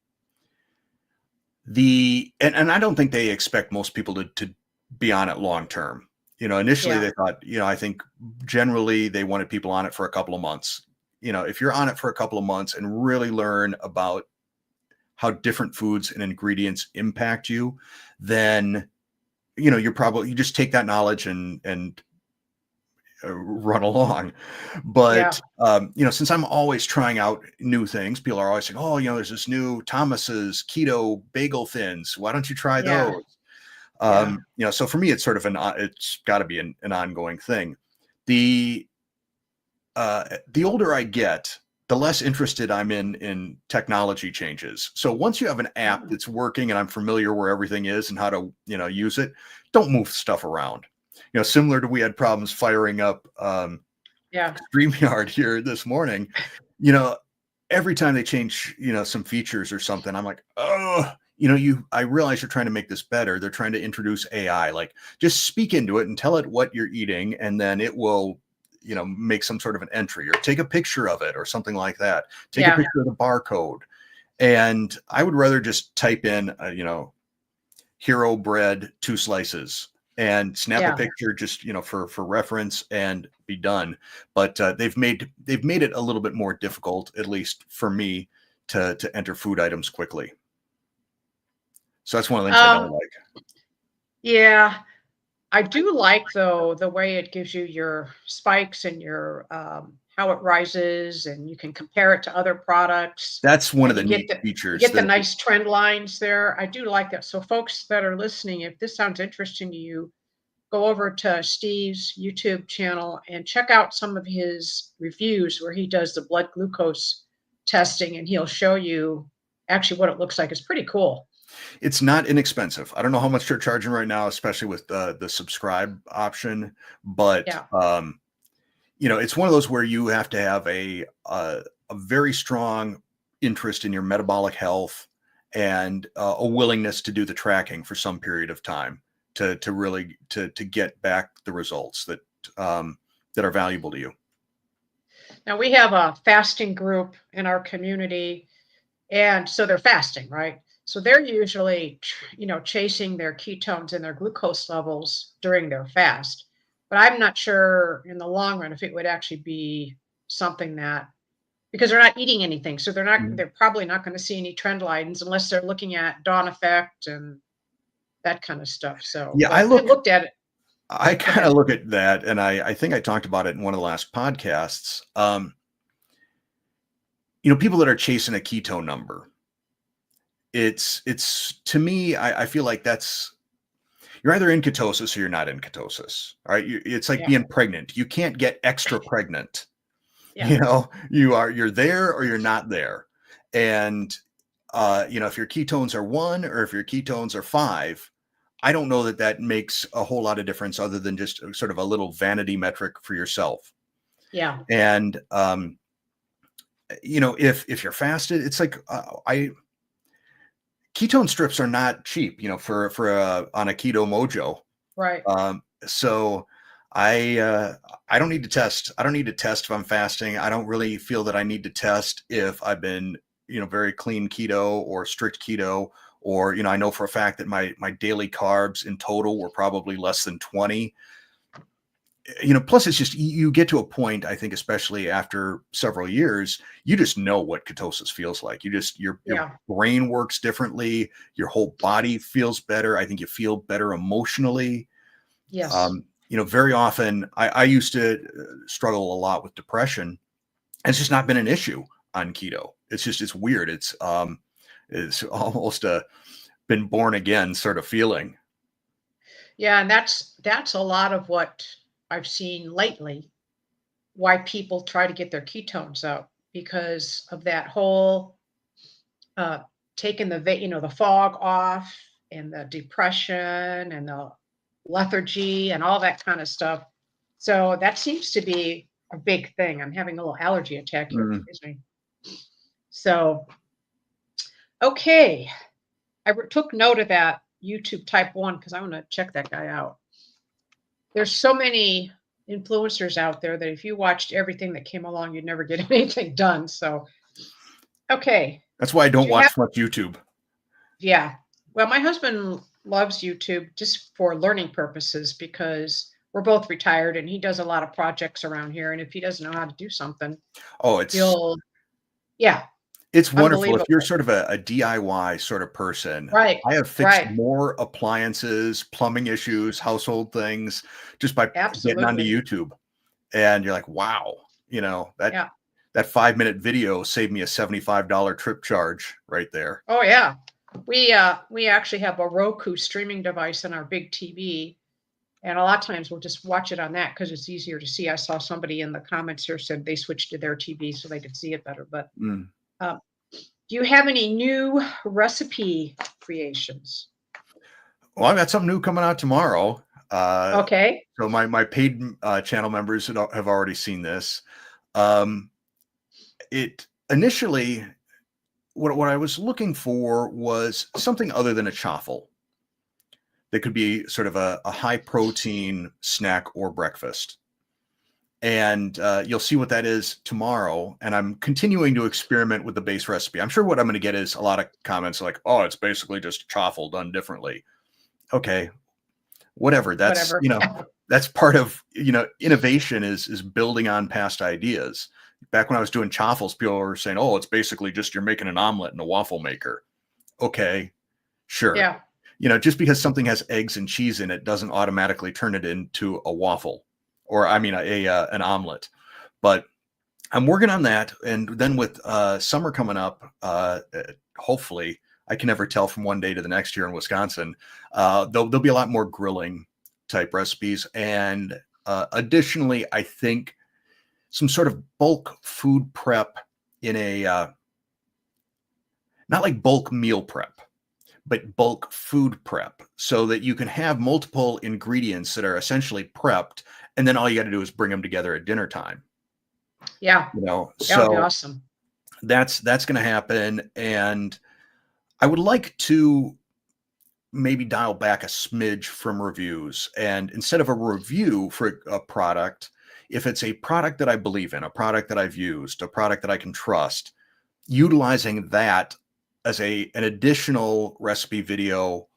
And I don't think they expect most people to be on it long term. You know, initially Yeah. they thought, you know, I think generally they wanted people on it for a couple of months. You know, if you're on it for a couple of months and really learn about how different foods and ingredients impact you, then you know, you just take that knowledge and run along. Yeah. But you know, since I'm always trying out new things, people are always saying, "Oh, you know, there's this new Thomas's keto bagel thins. Why don't you try Yeah. those?" Yeah. You know, so for me, it's sort of it's got to be an ongoing thing. The the older I get, the less interested I'm in technology changes. So once you have an app Oh, that's working and I'm familiar where everything is and how to, you know, use it, don't move stuff around. You know, similar to, we had problems firing up yeah. StreamYard here this morning. You know, every time they change, you know, some features or something, I'm like, oh, you know, I realize you're trying to make this better. They're trying to introduce AI, like just speak into it and tell it what you're eating, and then it will, you know, make some sort of an entry or take a picture of it or something like that. Take a Yeah. picture of the barcode. And I would rather just type in, you know, hero bread, 2 slices, and snap a Yeah. picture, just, you know, for reference, and be done. But they've made it a little bit more difficult, at least for me, to enter food items quickly. So that's one of the things I don't Um, like. yeah. I do like though the way it gives you your spikes and your how it rises, and you can compare it to other products, That's one of and the neat you features get the that nice trend lines there. I do like that. So folks that are listening, if this sounds interesting to you, go over to Steve's YouTube channel and check out some of his reviews where he does the blood glucose testing, and he'll show you actually what it looks like. It's pretty cool. it's not inexpensive. I don't know how much they're charging right now, especially with the subscribe option, but Yeah. you know, it's one of those where you have to have a very strong interest in your metabolic health, and a willingness to do the tracking for some period of time to really to get back the results that that are valuable to you. Now we have a fasting group in our community, and so they're fasting, right? So they're usually, chasing their ketones and their glucose levels during their fast. But I'm not sure in the long run if it would actually be something that, because they're not eating anything, so Mhm. they're probably not going to see any trend lines unless they're looking at dawn effect and that kind of stuff. So, Yeah, but I looked at it. I Go kind ahead. of look at that, and I think I talked about it in one of the last podcasts. People that are chasing a keto number, it's to me, I feel like that's you're either in ketosis or you're not in ketosis. All right. It's like Yeah, being pregnant. You can't get extra pregnant. yeah, You're there or you're not there. And if your ketones are 1 or if your ketones are 5, I don't know that that makes a whole lot of difference other than just sort of a little vanity metric for yourself. yeah. And if you're fasted, it's like I ketone strips are not cheap, for on a keto mojo. Right. So I don't need to test. I don't need to test if I'm fasting. I don't really feel that I need to test if I've been, very clean keto or strict keto, or, I know for a fact that my daily carbs in total were probably less than 20. Plus it's just you get to a point, I think, especially after several years, you just know what ketosis feels like. Your Yeah. brain works differently, your whole body feels better. I think you feel better emotionally. Yes. Very often I used to struggle a lot with depression, and it's just not been an issue on keto. It's weird. It's almost a been born again sort of feeling. Yeah, and that's a lot of what I've seen lately, why people try to get their ketones out because of that whole uh taking the fog off and the depression and the lethargy and all that kind of stuff. So that seems to be a big thing. I'm having a little allergy attack here, Mm. excuse me. So, okay. Took note of that YouTube type 1 because I want to check that guy out. There's so many influencers out there that if you watched everything that came along, you'd never get anything done. So, okay. That's why I Do don't you have, watch much YouTube. yeah. Well, my husband loves YouTube just for learning purposes because we're both retired and he does a lot of projects around here. And if he doesn't know how to do something, Oh, it's he'll, yeah, It's wonderful if you're unbelievable. sort of a DIY sort of person. Right. I have fixed Right. more appliances, plumbing issues, household things just by getting onto Absolutely. YouTube. And you're like, wow, that Yeah. that 5-minute video saved me a $75 trip charge right there. Oh, yeah. We actually have a Roku streaming device on our big TV, and a lot of times we'll just watch it on that because it's easier to see. I saw somebody in the comments here said they switched to their TV so they could see it better. But Mm. do you have any new recipe creations? Well, I've got something new coming out tomorrow. Uh, Okay. so my paid channel members have already seen this. Um, it initially, what I was looking for was something other than a chaffle that could be sort of a high protein snack or breakfast. And you'll see what that is tomorrow. And I'm continuing to experiment with the base recipe. I'm sure what I'm going to get is a lot of comments like, oh, it's basically just chaffle done differently. Okay, whatever. That's, Whatever. that's part of, innovation is building on past ideas. Back when I was doing chaffles, people were saying, oh, it's basically just you're making an omelet in a waffle maker. Okay, sure. Yeah. Just because something has eggs and cheese in it doesn't automatically turn it into a waffle, or I mean an omelet. But I'm working on that, and then with summer coming up, hopefully I can never tell from one day to the next year in Wisconsin. There'll be a lot more grilling type recipes, and additionally, I think some sort of bulk food prep in a not like bulk meal prep, but bulk food prep so that you can have multiple ingredients that are essentially prepped. And then all you got to do is bring them together at dinner time, Yeah. That would be so awesome. that's going to happen. And I would like to maybe dial back a smidge from reviews. And instead of a review for a product, if it's a product that I believe in, a product that I've used, a product that I can trust, utilizing that as an additional recipe video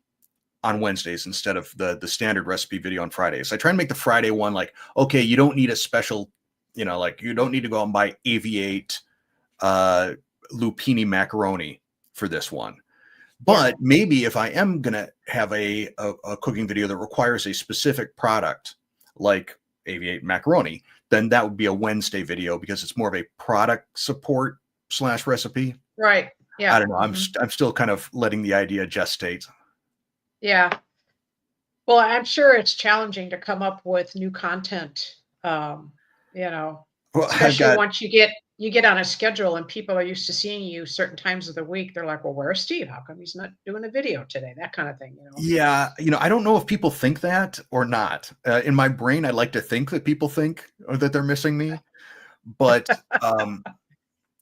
on Wednesdays instead of the standard recipe video on Fridays. I try and make the Friday one like, okay, you don't need a special, like you don't need to go out and buy Aviate uh, lupini macaroni for this one. Yeah. But maybe if I am going to have a cooking video that requires a specific product like Aviate macaroni, then that would be a Wednesday video because it's more of a product support / recipe. Right. Yeah. I don't know. I'm still kind of letting the idea gestate. Yeah. Well, I'm sure it's challenging to come up with new content, you know, Well, I've especially got once you get on a schedule and people are used to seeing you certain times of the week. They're like, "Well, where's Steve? How come he's not doing a video today?" That kind of thing. yeah, I don't know if people think that or not. In my brain, I like to think that people think or that they're missing me, but um,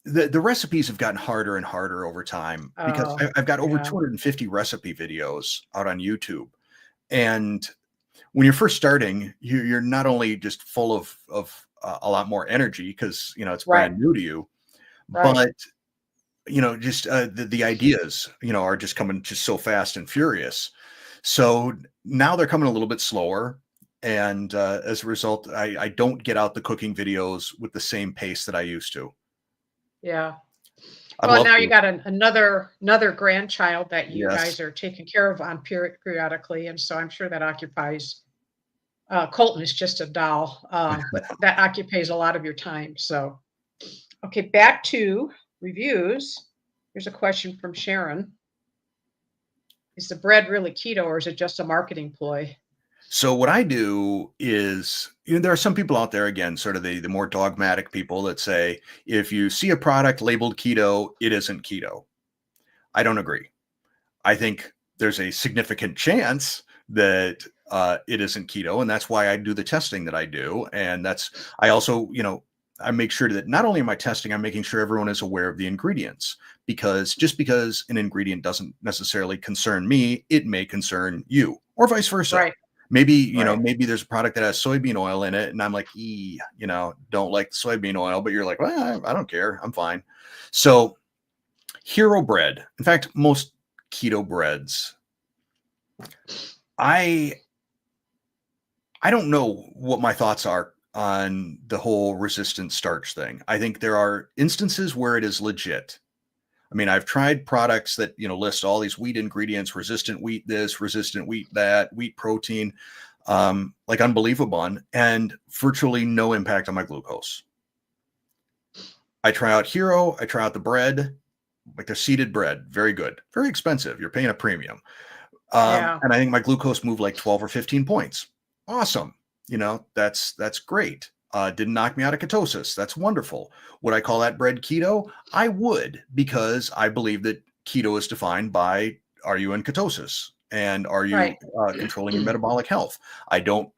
the recipes have gotten harder and harder over time because Oh, I've got over yeah. 250 recipe videos out on YouTube. And when you're first starting, you're not only just full of a lot more energy because it's Right. brand new to you, Right. but just the ideas are just coming just so fast and furious. So now they're coming a little bit slower, and as a result, I don't get out the cooking videos with the same pace that I used to. Yeah. I'd Well, love now you to. got another grandchild that you Yes. guys are taking care of on periodically, and so I'm sure that occupies. Colton is just a doll, but that occupies a lot of your time. So, okay, back to reviews. Here's a question from Sharon: is the bread really keto, or is it just a marketing ploy? So what I do is, there are some people out there, again, sort of the more dogmatic people that say, if you see a product labeled keto, it isn't keto. I don't agree. I think there's a significant chance that it isn't keto, and that's why I do the testing that I do. And I also, I make sure that not only am I testing, I'm making sure everyone is aware of the ingredients, because just because an ingredient doesn't necessarily concern me, it may concern you, or vice versa. Right, Maybe, right. maybe there's a product that has soybean oil in it, and I'm like, don't like soybean oil, but you're like, well, I don't care, I'm fine. So hero bread, in fact, most keto breads, I I don't know what my thoughts are on the whole resistant starch thing. I think there are instances where it is legit. I mean, I've tried products that, list all these wheat ingredients, resistant wheat this, resistant wheat that, wheat protein, like Unbelievable, and virtually no impact on my glucose. I try out Hero, I try out the bread, like the seeded bread, very good, very expensive. You're paying a premium. Yeah, And I think my glucose moved like 12 or 15 points. Awesome. That's great. Didn't knock me out of ketosis. That's wonderful. Would I call that bread keto? I would, because I believe that keto is defined by, are you in ketosis and are you right. controlling your metabolic health? I don't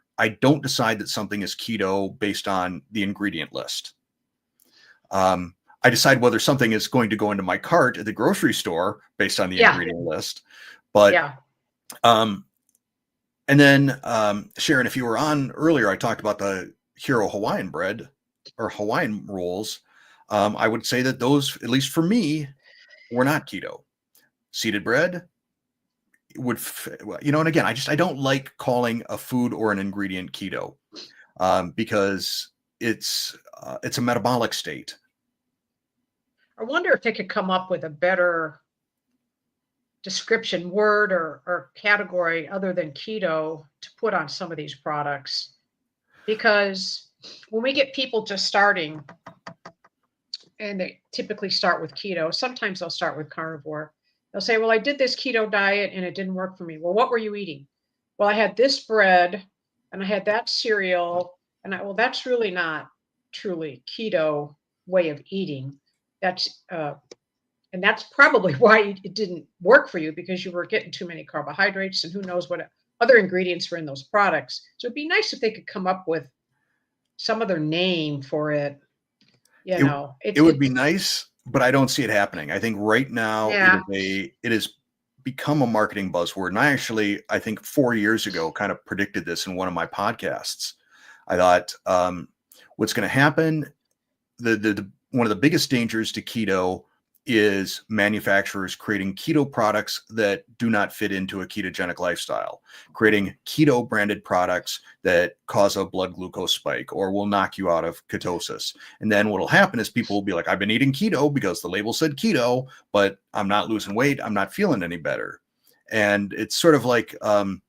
decide that something is keto based on the ingredient list. I decide whether something is going to go into my cart at the grocery store based on the Yeah, ingredient list. But yeah, um, and then, Sharon, if you were on earlier, I talked about the Hero Hawaiian bread or Hawaiian rolls. I would say that those, at least for me, were not keto. Seeded bread and again, I don't like calling a food or an ingredient keto, because it's a metabolic state. I wonder if they could come up with a better description word or category other than keto to put on some of these products, because when we get people just starting and they typically start with keto, sometimes they'll start with carnivore. They'll say, well, I did this keto diet and it didn't work for me. Well, what were you eating? Well, I had this bread and I had that cereal. Well, that's really not truly keto way of eating. That's and that's probably why it didn't work for you, because you were getting too many carbohydrates and who knows what other ingredients were in those products. So it'd be nice if they could come up with some other name for it. It It it would be nice, but I don't see it happening. I think right now Yeah. it has become a marketing buzzword. And I think 4 years ago kind of predicted this in one of my podcasts. I thought, what's going to happen, the one of the biggest dangers to keto is manufacturers creating keto products that do not fit into a ketogenic lifestyle, creating keto branded products that cause a blood glucose spike or will knock you out of ketosis. And then what will happen is people will be like, I've been eating keto because the label said keto, but I'm not losing weight. I'm not feeling any better. And it's sort of like, and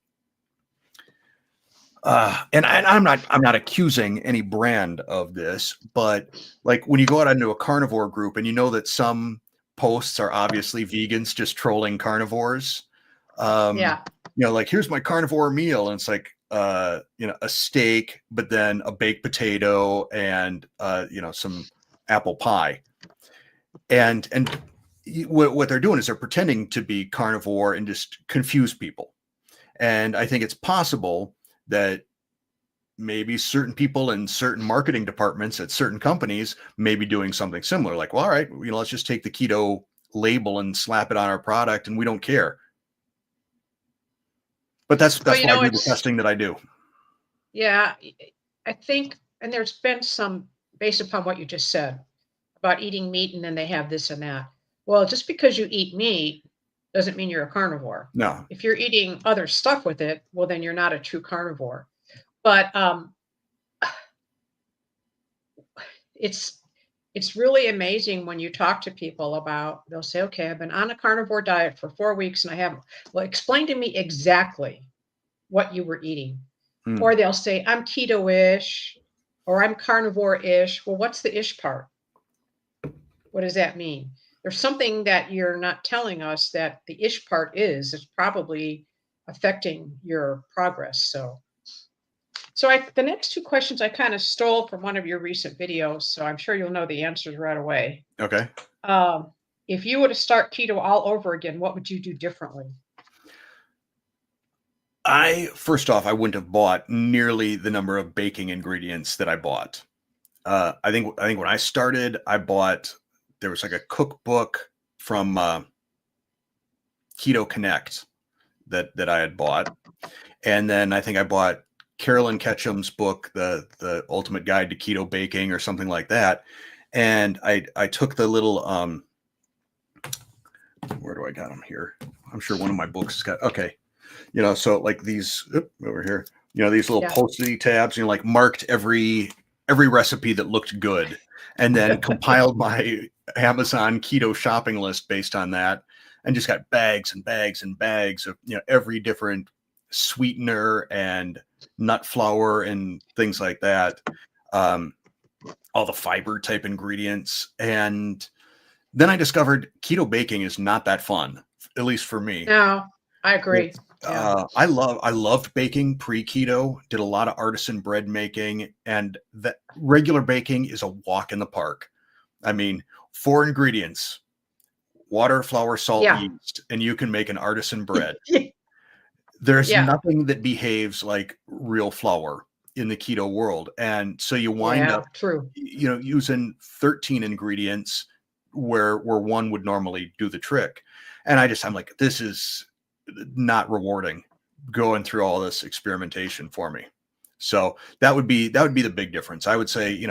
I'm not accusing any brand of this, but like when you go out into a carnivore group and you know that some posts are obviously vegans just trolling carnivores, Yeah. like here's my carnivore meal, and it's like a steak, but then a baked potato and some apple pie, and what they're doing is they're pretending to be carnivore and just confuse people. And I think it's possible that maybe certain people in certain marketing departments at certain companies may be doing something similar. Like, well, all right, let's just take the keto label and slap it on our product and we don't care. But that's Well, why I do the testing that I do. Yeah, I think, and there's been some, based upon what you just said about eating meat and then they have this and that. Well, just because you eat meat doesn't mean you're a carnivore. No. If you're eating other stuff with it, well, then you're not a true carnivore. But it's really amazing when you talk to people about, they'll say, okay, I've been on a carnivore diet for 4 weeks and I haven't. Well, explain to me exactly what you were eating. Or they'll say, I'm keto-ish or I'm carnivore-ish. Well, what's the ish part? What does that mean? There's something that you're not telling us that the ish part is probably affecting your progress. So the next 2 questions I kind of stole from one of your recent videos, so I'm sure you'll know the answers right away. Okay. If you were to start keto all over again, what would you do differently? First off, I wouldn't have bought nearly the number of baking ingredients that I bought. I think when I started, there was like a cookbook from Keto Connect that I had bought. And then I think I bought Carolyn Ketchum's book, the Ultimate Guide to Keto Baking or something like that. And I took the little, where do I got them here? I'm sure one of my books has got, okay. So like these over here, these little Post-it tabs, like marked every recipe that looked good, and then compiled my Amazon keto shopping list based on that, and just got bags and bags and bags of, every different sweetener and nut flour and things like that. All the fiber type ingredients. And then I discovered keto baking is not that fun, at least for me. No, I agree. Yeah. I loved baking pre-keto, did a lot of artisan bread making, and that regular baking is a walk in the park. I mean, 4 ingredients: water, flour, salt, yeast, and you can make an artisan bread. There's nothing that behaves like real flour in the keto world. And so you wind up, using 13 ingredients where one would normally do the trick. And I'm like, this is not rewarding, going through all this experimentation for me. So that would be the big difference. I would say,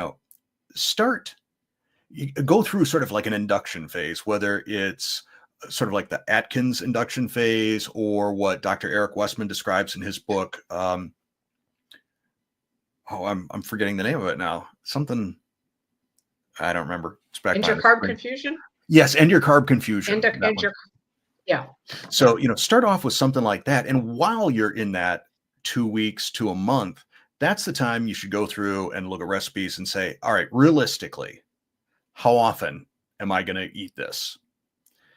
go through sort of like an induction phase, whether it's sort of like the Atkins induction phase or what Dr. Eric Westman describes in his book. I'm forgetting the name of it now. Something I don't remember. End your carb confusion? Yes, end your carb confusion. Yeah. So, start off with something like that. And while you're in that 2 weeks to a month, that's the time you should go through and look at recipes and say, all right, realistically, how often am I going to eat this?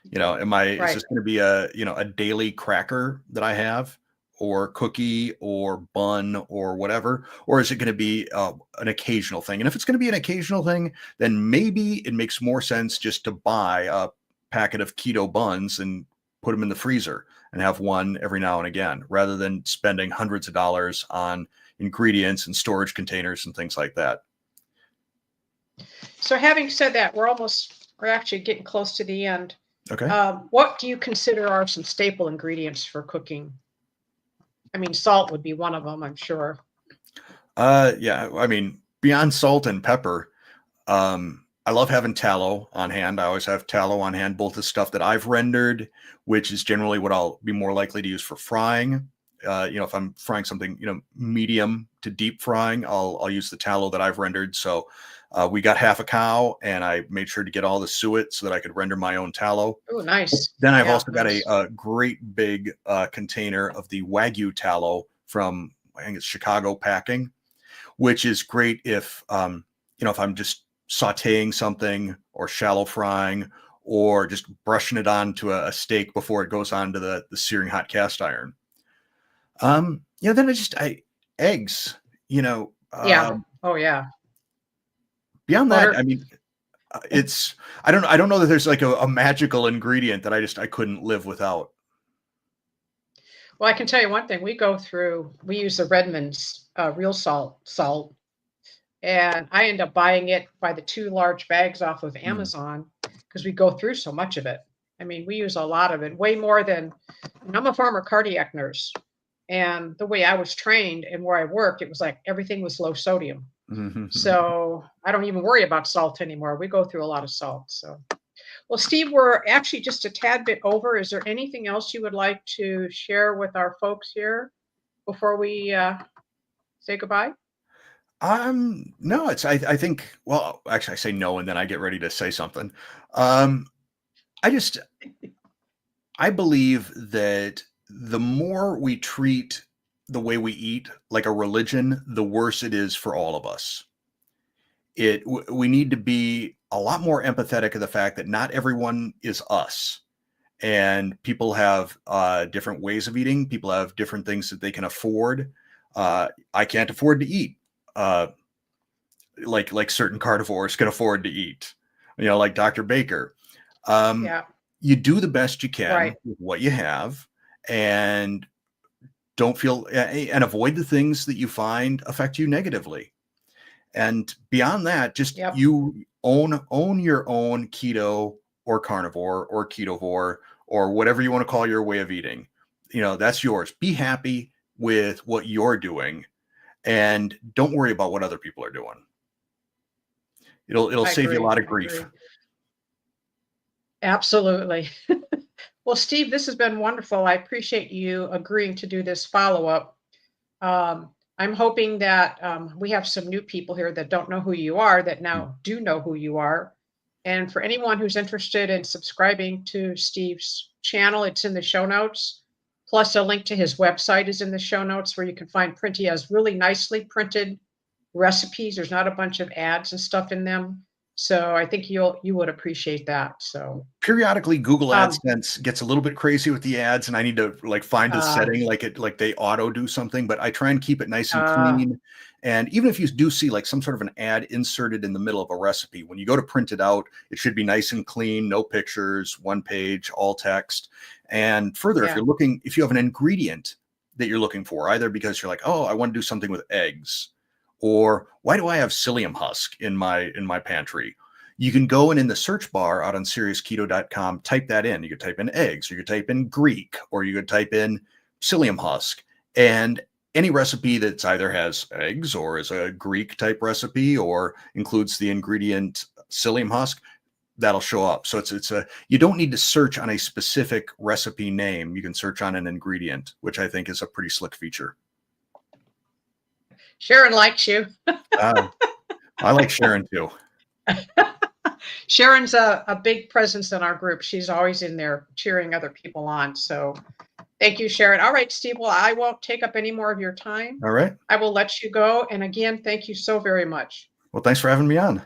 Is this going to be a daily cracker that I have, or cookie or bun or whatever? Or is it going to be an occasional thing? And if it's going to be an occasional thing, then maybe it makes more sense just to buy a packet of keto buns and put them in the freezer and have one every now and again, rather than spending hundreds of dollars on ingredients and storage containers and things like that. So having said that, we're almost we're actually getting close to the end. Okay. What do you consider are some staple ingredients for cooking? I mean, salt would be one of them, I'm sure. Yeah. I mean, beyond salt and pepper, I love having tallow on hand. I always have tallow on hand, both the stuff that I've rendered, which is generally what I'll be more likely to use for frying. If I'm frying something, medium to deep frying, I'll use the tallow that I've rendered. So we got half a cow, and I made sure to get all the suet so that I could render my own tallow. Oh, nice. Then I've Yeah, also got nice. a great big container of the Wagyu tallow from, I think it's Chicago Packing, which is great if I'm just sauteing something or shallow frying or just brushing it onto a steak before it goes onto the searing hot cast iron. Then eggs, Yeah. Oh, yeah. beyond that, I Butter. mean, it's, I don't know that there's like a magical ingredient that I couldn't live without. Well, I can tell you one thing. We use the Redmond's real salt, and I end up buying it by the 2 large bags off of Mm. Amazon because we go through so much of it. I mean, we use a lot of it, way more than, and I'm a former cardiac nurse. And the way I was trained and where I worked, it was like everything was low sodium. So I don't even worry about salt anymore. We go through a lot of salt. So, well, Steve, we're actually just a tad bit over. Is there anything else you would like to share with our folks here before we say goodbye? No, I think, well, actually I say no, and then I get ready to say something. Um, I just, I believe that the more we treat the way we eat like a religion, the worse it is for all of us. We need to be a lot more empathetic of the fact that not everyone is us, and people have different ways of eating. People have different things that they can afford. I can't afford to eat like certain carnivores can afford to eat. Like Dr. Baker. Um, Yeah, you do the best you can right. with what you have, and don't feel and avoid the things that you find affect you negatively. And beyond that, just Yep, you own your own keto or carnivore or ketovore or whatever you want to call your way of eating. That's yours. Be happy with what you're doing, and don't worry about what other people are doing. It'll I save you a agree. lot of I grief. agree. Absolutely. Well, Steve, this has been wonderful. I appreciate you agreeing to do this follow up. I'm hoping that we have some new people here that don't know who you are that now do know who you are. And for anyone who's interested in subscribing to Steve's channel, it's in the show notes. Plus, a link to his website is in the show notes where you can find print. He has really nicely printed recipes. There's not a bunch of ads and stuff in them. So I think you would appreciate that. So Periodically, Google um, AdSense gets a little bit crazy with the ads, and I need to like find a uh, setting like they auto do something, but I try and keep it nice and uh, clean. And even if you do see like some sort of an ad inserted in the middle of a recipe, when you go to print it out, it should be nice and clean, no pictures, one page, all text. And further, yeah, if you have an ingredient that you're looking for, either because you're like, oh, I want to do something with eggs, or why do I have psyllium husk in my pantry? You can go in the search bar out on seriousketo.com, type that in. You could type in eggs, or you could type in Greek, or you could type in psyllium husk. And any recipe that's either has eggs or is a Greek type recipe or includes the ingredient psyllium husk, that'll show up. So you don't need to search on a specific recipe name. You can search on an ingredient, which I think is a pretty slick feature. Sharon likes you. Uh, I like Sharon too. Sharon's a big presence in our group. She's always in there cheering other people on. So thank you, Sharon. All right, Steve. Well, I won't take up any more of your time. All right. I will let you go. And again, thank you so very much. Well, thanks for having me on.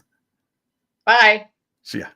Bye. See ya.